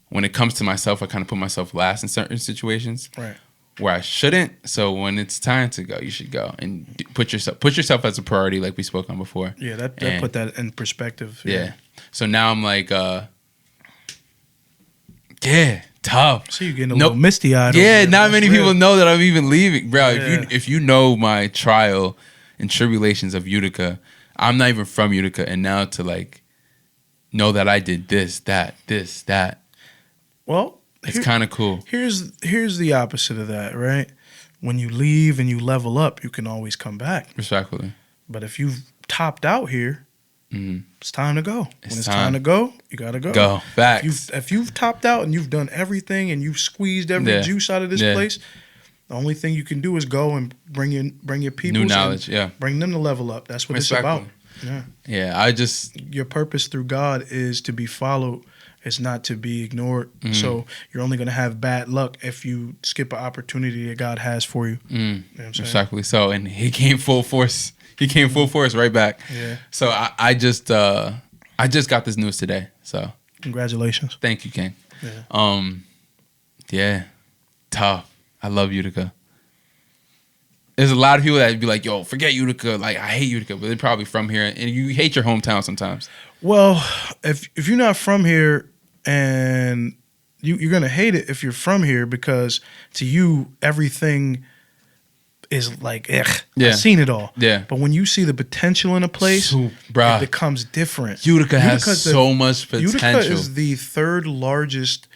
when it comes to myself, I kind of put myself last in certain situations. Right. Where I shouldn't. So when it's time to go, you should go and put yourself as a priority, like we spoke on before. Yeah, that And- put that in perspective. Yeah. So now I'm like, tough. So you're getting a Nope. little misty eyed. Yeah, not many people know that I'm even leaving, bro. Yeah. If you know my trial and tribulations of Utica, I'm not even from Utica, and now to know that I did this, that. Well, It's kind of cool. Here's the opposite of that, right? When you leave and you level up, you can always come back. Respectfully. But if you've topped out here, Mhm. it's time to go. It's When it's time. time to go, you gotta go. Go. Facts. If you've topped out and you've done everything and you've squeezed every Yeah. juice out of this Yeah. place, the only thing you can do is go and bring your people New knowledge, yeah. bring them to level up. That's what it's about. Yeah. Yeah, I just Your purpose through God is to be followed. It's not to be ignored. Mm-hmm. So you're only going to have bad luck if you skip an opportunity that God has for you. You know what I'm saying? respectfully so, and he came full force. He came full force right back. Yeah. So I just got this news today. So Congratulations. thank you, King. Yeah. Yeah, tough. I love Utica. There's a lot of people that would be like, yo, forget Utica. I hate Utica, but they're probably from here, and you hate your hometown sometimes. Well, if you're not from here, and you're going to hate it if you're from here, because to you, everything is like, Yeah. I've seen it all. Yeah. But when you see the potential in a place, Bruh. it becomes different. Utica has Utica's so much potential. Utica is the third largest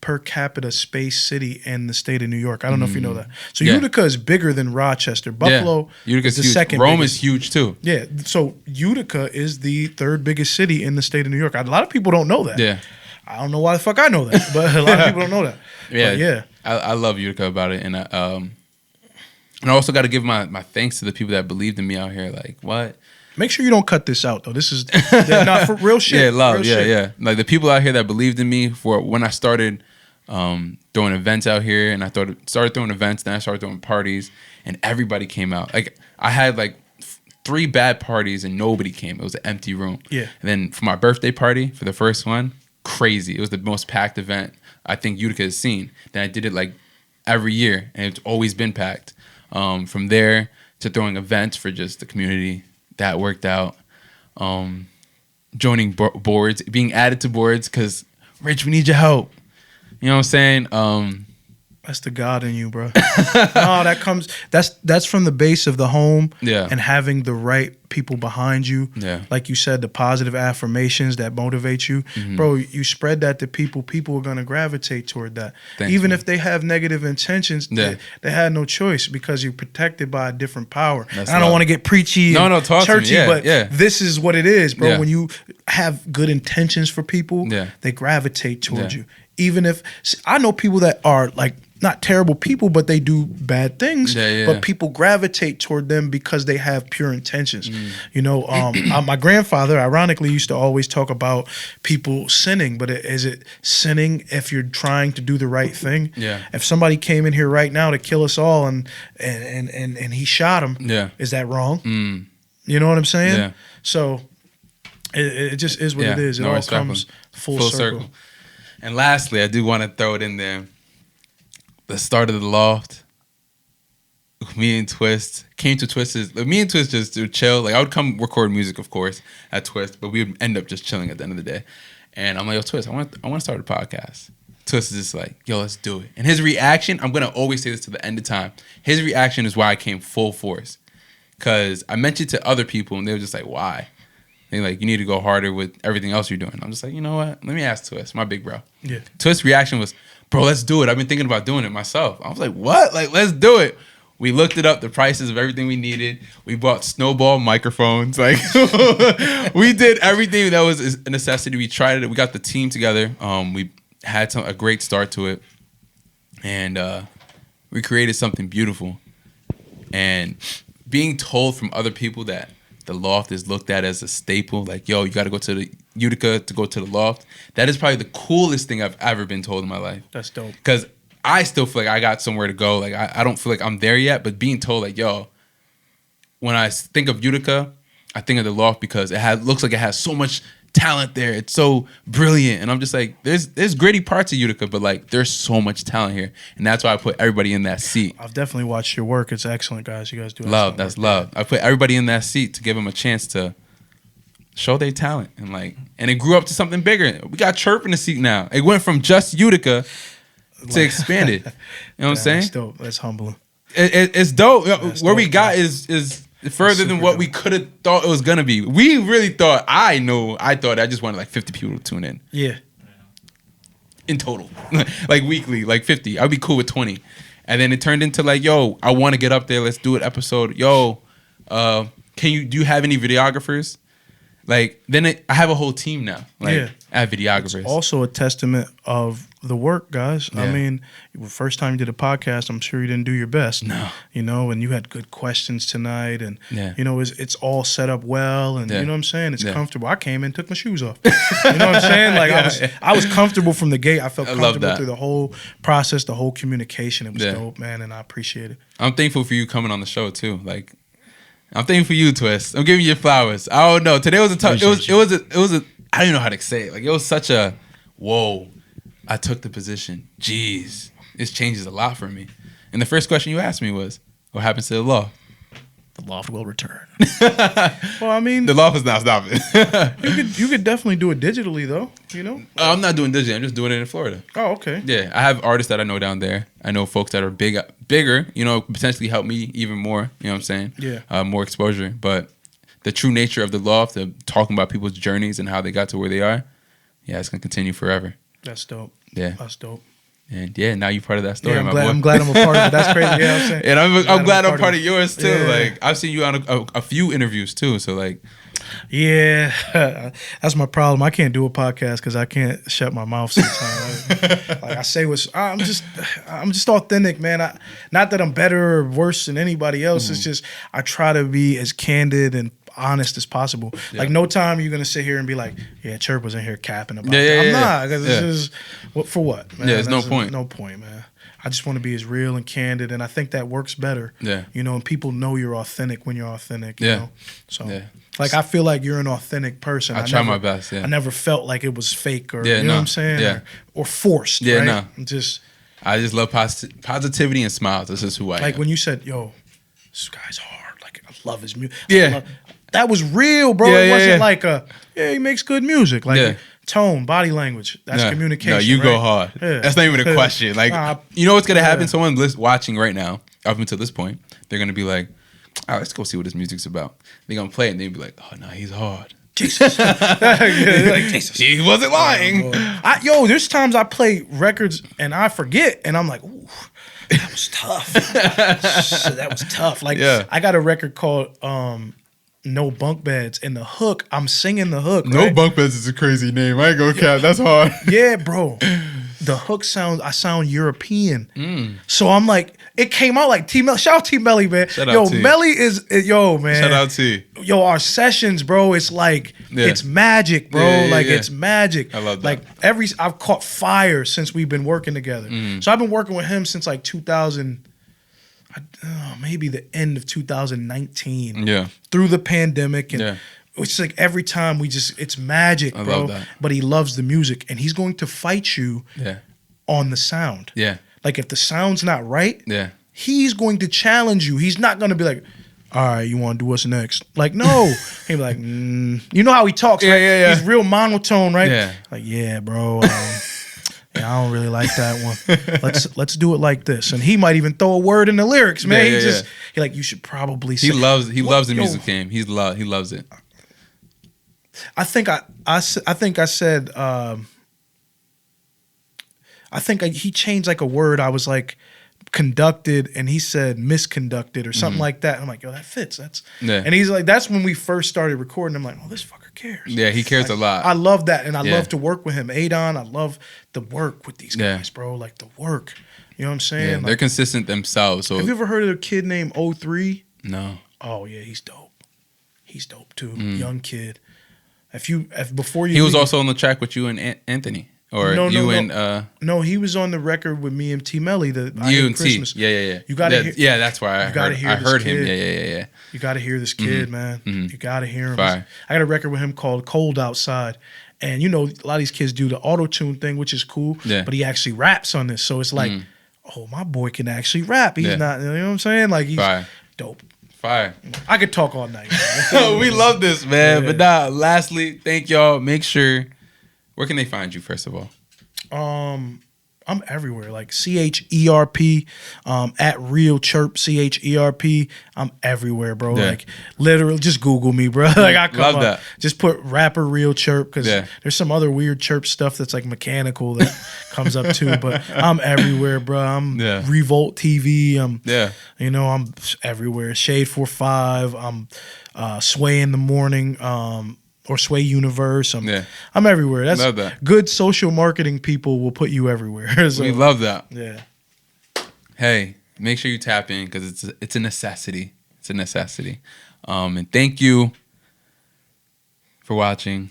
per capita space city in the state of New York. I don't know if you know that. So Yeah. Utica is bigger than Rochester. Buffalo Utica's is the huge. second Rome biggest. is huge too. Yeah, so Utica is the third biggest city in the state of New York. A lot of people don't know that. Yeah. I don't know why the fuck I know that, but a lot of people don't know that. Yeah, But yeah. I love Utica about it, and I also got to give my thanks to the people that believed in me out here. Like, what? Make sure you don't cut this out though. This is not for real shit. Yeah, love. Real Yeah, shit. yeah. Like the people out here that believed in me for when I started throwing events out here, and I started throwing events. Then I started throwing parties, and everybody came out. Like I had like 3 bad parties, and nobody came. It was an empty room. Yeah. And then for my birthday party, for the first one, crazy. It was the most packed event I think Utica has seen. Then I did it like every year, and it's always been packed. From there to throwing events for just the community, that worked out. Joining boards, being added to boards because, Rich, we need your help. You know what I'm saying? That's the God in you, bro. No, that's from the base of the home. Yeah. And having the right people behind you. Yeah. Like you said, the positive affirmations that motivate you. Bro, you spread that to people are gonna gravitate toward that. Thanks, Even man. if they have negative intentions, Yeah. they had no choice because you're protected by a different power. That's And I don't love. want to get preachy No, and no, talk to me. churchy, Yeah, but yeah. this is what it is, bro. Yeah. When you have good intentions for people, Yeah. they gravitate towards Yeah. you. Even if I know people that are like not terrible people, but they do bad things. Yeah, yeah. But people gravitate toward them because they have pure intentions. You know, my grandfather, ironically, used to always talk about people sinning. But is it sinning if you're trying to do the right thing? Yeah. If somebody came in here right now to kill us all and he shot him, Yeah. is that wrong? You know what I'm saying? Yeah. So it just is what it is. It no, all respectful. comes full circle. And lastly, I do want to throw it in there. The start of the loft. Me and Twist came to Twist's. Me and Twist just to chill. Like I would come record music, of course, at Twist, but we would end up just chilling at the end of the day. And I'm like, yo, Twist, I want to start a podcast. Twist is just like, yo, let's do it. And his reaction, I'm gonna always say this to the end of time. His reaction is why I came full force, because I mentioned to other people and they were just like, why? They're like, you need to go harder with everything else you're doing. I'm just like, you know what? Let me ask Twist, my big bro. Yeah. Twist's reaction was, bro, let's do it. I've been thinking about doing it myself. I was like, what? Like, let's do it. We looked it up, the prices of everything we needed. We bought snowball microphones. Like, we did everything that was a necessity. We tried it. We got the team together. We had a great start to it. And we created something beautiful. And being told from other people that the loft is looked at as a staple, like, yo, you got to go to the Utica to go to the loft. That is probably the coolest thing I've ever been told in my life. That's dope. Because I still feel like I got somewhere to go. Like, I don't feel like I'm there yet, but being told, like, yo, when I think of Utica, I think of the loft because looks like it has so much talent there. It's so brilliant. And I'm just like, there's gritty parts of Utica, but like there's so much talent here. And that's why I put everybody in that seat. I've definitely watched your work. It's excellent, guys. You guys do Love, excellent that's work. love. I put everybody in that seat to give them a chance to show their talent. And it grew up to something bigger. We got Cherp in the seat now. It went from just Utica to expanded. You know what I'm saying? That's dope. That's humbling. It's dope. That's Where we dope, got man. is further than super what dope. we could have thought it was gonna be. We really thought. I thought I just wanted like 50 people to tune in Yeah. in total, like weekly, like 50. I'd be cool with 20, and then it turned into like, yo, I want to get up there. Let's do an episode. Yo, do you have any videographers? Like I have a whole team now. Like Yeah. I have videographers. Also a testament of the work, guys. I Yeah. mean, first time you did a podcast, I'm sure you didn't do your best. No. You know, and you had good questions tonight, and Yeah. you know, it's all set up well, and Yeah. you know what I'm saying? It's Yeah. comfortable. I came in, took my shoes off. You know what I'm saying? Like I was comfortable from the gate. I felt I love comfortable that. through the whole process, the whole communication. It was Yeah. dope, man, and I appreciate it. I'm thankful for you coming on the show too. Like, I'm thankful for you, Twist. I'm giving you your flowers. I don't know. Today was a tough. It was a. I don't even know how to say it. Like, it was such a. Whoa, I took the position. Jeez, this changes a lot for me. And the first question you asked me was, "What happens to the law?" The loft will return. Well, I mean, The law is not stopping. you could definitely do it digitally, though. You know? I'm not doing digital. I'm just doing it in Florida. Oh, okay. Yeah, I have artists that I know down there. I know folks that are bigger, you know, potentially help me even more. You know what I'm saying? Yeah. More exposure. But the true nature of the loft, of talking about people's journeys and how they got to where they are, yeah, it's going to continue forever. That's dope. Yeah. That's dope. And yeah, now you're part of that story, Yeah, my boy. I'm glad I'm a part of it. That's crazy. Yeah, I'm saying. And I'm glad I'm part of yours too. Yeah. Like I've seen you on a few interviews too. So like, yeah, that's my problem. I can't do a podcast because I can't shut my mouth sometimes. Like I say, I'm just authentic, man. Not that I'm better or worse than anybody else. It's just I try to be as candid and honest as possible. Yeah. Like no time you're gonna sit here and be like, yeah, Cherp was in here capping about Yeah, that. yeah, I'm not, because yeah. it's just for what, man? Yeah, there's no That's point. No point, man. I just want to be as real and candid, and I think that works better. Yeah. You know, and people know you're authentic when you're authentic. You Yeah. know? So, Yeah. like, I feel like you're an authentic person. I try my best, yeah. I never felt like it was fake or, Yeah, you know no. what I'm saying? Yeah. Or forced, Yeah, right? no. I just love positivity and smiles. This is who I like am. when you said, yo, this guy's hard. Like, I love his music. Yeah. That was real, bro. Yeah, it yeah, wasn't yeah. like he makes good music. Like, Yeah. tone, body language. That's No, communication. No, you go right? hard. Yeah. That's not even a question. Like, Nah, you know what's gonna happen? yeah. Someone watching right now, up until this point, they're gonna be like, "All right, let's go see what this music's about." They're gonna play it, and they'll be like, "Oh no, he's hard." Jesus. Yeah, like, Jesus. He wasn't lying. There's times I play records and I forget, and I'm like, ooh, that was tough. That was tough. Like, Yeah. I got a record called No Bunk Beds, and the hook, I'm singing the hook. No right? bunk beds is a crazy name. I ain't gonna cap. That's hard. Yeah, bro. The hook I sound European. Mm. So I'm like, it came out like T Melly. Shout out T Melly, man. Shout out Yo, T. Melly yo, man. Shout out to you. Yo, our sessions, bro, it's like Yeah. it's magic, bro. Yeah, yeah, like yeah. it's magic. I love that. Like I've caught fire since we've been working together. Mm. So I've been working with him since like 2000, maybe the end of 2019. Yeah. Through the pandemic, and Yeah. it's like every time it's magic, I bro. love that. But he loves the music, and he's going to fight you Yeah. on the sound. Yeah. Like if the sound's not right, Yeah. he's going to challenge you. He's not going to be like, all right, you want to do what's next? Like, no. He'll be like, you know how he talks, Yeah, right? yeah, yeah. He's real monotone, right? Yeah. Like, yeah, bro. Yeah, I don't really like that one. Let's do it like this. And he might even throw a word in the lyrics, man. Yeah, He like, you should probably say. He loves the Yo, music game. He loves it. I think he changed like a word. I was like conducted, and he said misconducted or something like that. And I'm like, yo, that fits. Yeah. And he's like, that's when we first started recording. I'm like, oh, this fucker cares. Yeah, he cares a lot. I love that, and I Yeah. love to work with him. Adon, I love the work with these Yeah. guys, bro. Like the work. You know what I'm saying? Yeah, Like, they're consistent themselves. So have you ever heard of a kid named O3? no. Oh yeah, he's dope. He's dope too. Young kid. If before you He was leave- also on the track with you and Anthony, or No, you no. and No, he was on the record with me and T Melly. you and T. Yeah. You gotta hear. Yeah, that's why I you gotta heard. hear I this heard him. kid. Yeah. You got to hear this kid, man. You got to hear him. Fire. I got a record with him called Cold Outside. And, you know, a lot of these kids do the auto-tune thing, which is cool. Yeah. But he actually raps on this. So it's like, oh, my boy can actually rap. He's Yeah. not, you know what I'm saying? Like, he's Fire. dope. Fire. I could talk all night. Man. We love this, man. Yeah. But lastly, thank y'all. Make sure, where can they find you, first of all? I'm everywhere, like CHERP, at Real Cherp, CHERP. I'm everywhere, bro. Yeah. Like literally, just Google me, bro. Like I come Love up, that. just put rapper Real Cherp, because Yeah. there's some other weird Chirp stuff that's like mechanical that comes up too. But I'm everywhere, bro. I'm Yeah. Revolt TV. I'm Yeah. you know, I'm everywhere. Shade 45. I'm Sway in the Morning. Or Sway Universe. I'm everywhere. That's Love that. good social marketing people will put you everywhere. So, We love that. yeah. Hey, make sure you tap in, because it's a necessity. It's a necessity. And thank you for watching.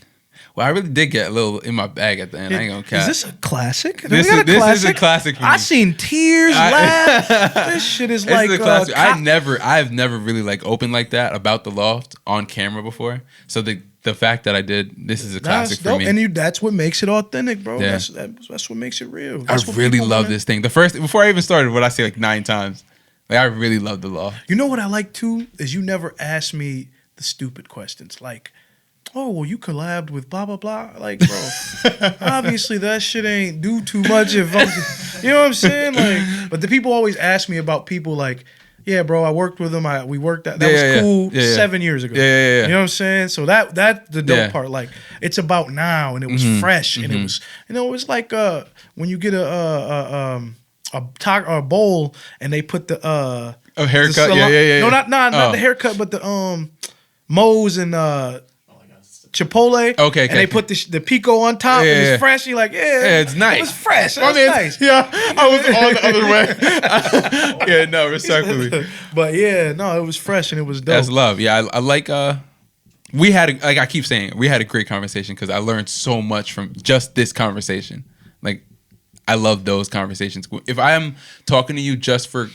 Well, I really did get a little in my bag at the end. I ain't gonna cap. Is this a classic? Do This we got is a classic for me. I seen tears, laugh. This shit is This like is a classic. I've cop- never really like opened like that about the loft on camera before. So the fact that I did, this is a classic That's for dope. me. And that's what makes it authentic, bro. Yeah. That's what makes it real. I That's what really people love wanna- this thing. Before I even started, what I say like 9 times. Like, I really love the loft. You know what I like too is you never ask me the stupid questions like, oh, well, you collabed with blah blah blah. Like, bro, obviously that shit ain't do too much if I'm, you know what I'm saying? Like, but the people always ask me about people like, Yeah, bro. I worked with him. We worked out. That was cool 7 years ago. Yeah. You know what I'm saying? So that the dope part. Like it's about now, and it was fresh, and it was it was like when you get a bowl and they put the haircut. No, not the haircut, but the Moe's and Chipotle. Okay. And they put the pico on top, and it's fresh. You're like, it's nice. It was fresh. That's nice. Yeah, I was on the other way. Yeah, no, respectfully. But yeah, no, it was fresh and it was dope. That's love. Yeah, I like. We had like I keep saying, we had a great conversation because I learned so much from just this conversation. Like, I love those conversations. If I am talking to you just for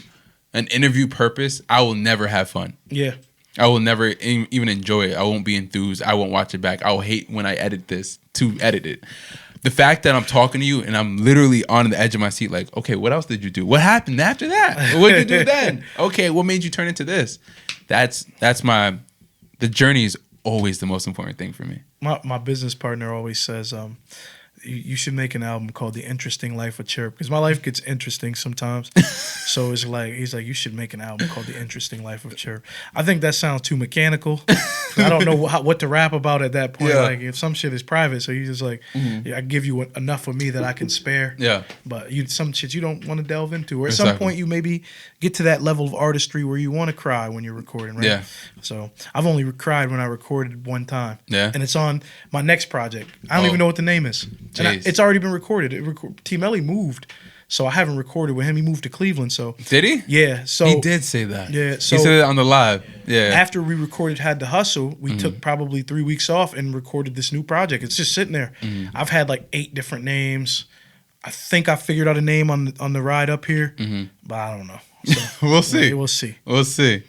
an interview purpose, I will never have fun. Yeah. I will never even enjoy it. I won't be enthused. I won't watch it back. I will hate when I edit this to edit it. The fact that I'm talking to you and I'm literally on the edge of my seat like, okay, what else did you do? What happened after that? What did you do then? Okay, what made you turn into this? That's the journey is always the most important thing for me. My business partner always says, you should make an album called The Interesting Life of Cherp, because my life gets interesting sometimes. So it's like, he's like, you should make an album called The Interesting Life of Cherp. I think that sounds too mechanical. I don't know what to rap about at that point. Yeah. Like, if some shit is private, so you just like, I give you enough of me that I can spare. Yeah. But some shit you don't want to delve into. Or at some point you maybe get to that level of artistry where you want to cry when you're recording, right? Yeah. So I've only cried when I recorded one time. Yeah. And it's on my next project. I don't even know what the name is. And it's already been recorded. T. Melly moved, so I haven't recorded with him. He moved to Cleveland, so did he? Yeah, so he did say that. Yeah, so he said it on the live. Yeah. After we recorded "Had to Hustle," we took probably 3 weeks off and recorded this new project. It's just sitting there. I've had like 8 different names. I think I figured out a name on the ride up here, but I don't know. So, we'll see. We'll see. We'll see.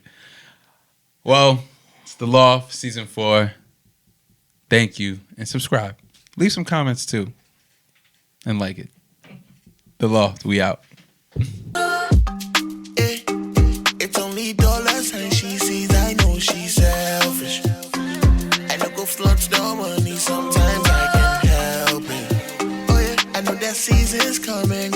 Well, it's The Loft Season 4. Thank you and subscribe. Leave some comments too. And like it. The Loft, we out. It's only dollars and she sees, I know she's selfish. I know go flaunt no money, sometimes I can't help it. Oh yeah, I know that season's coming.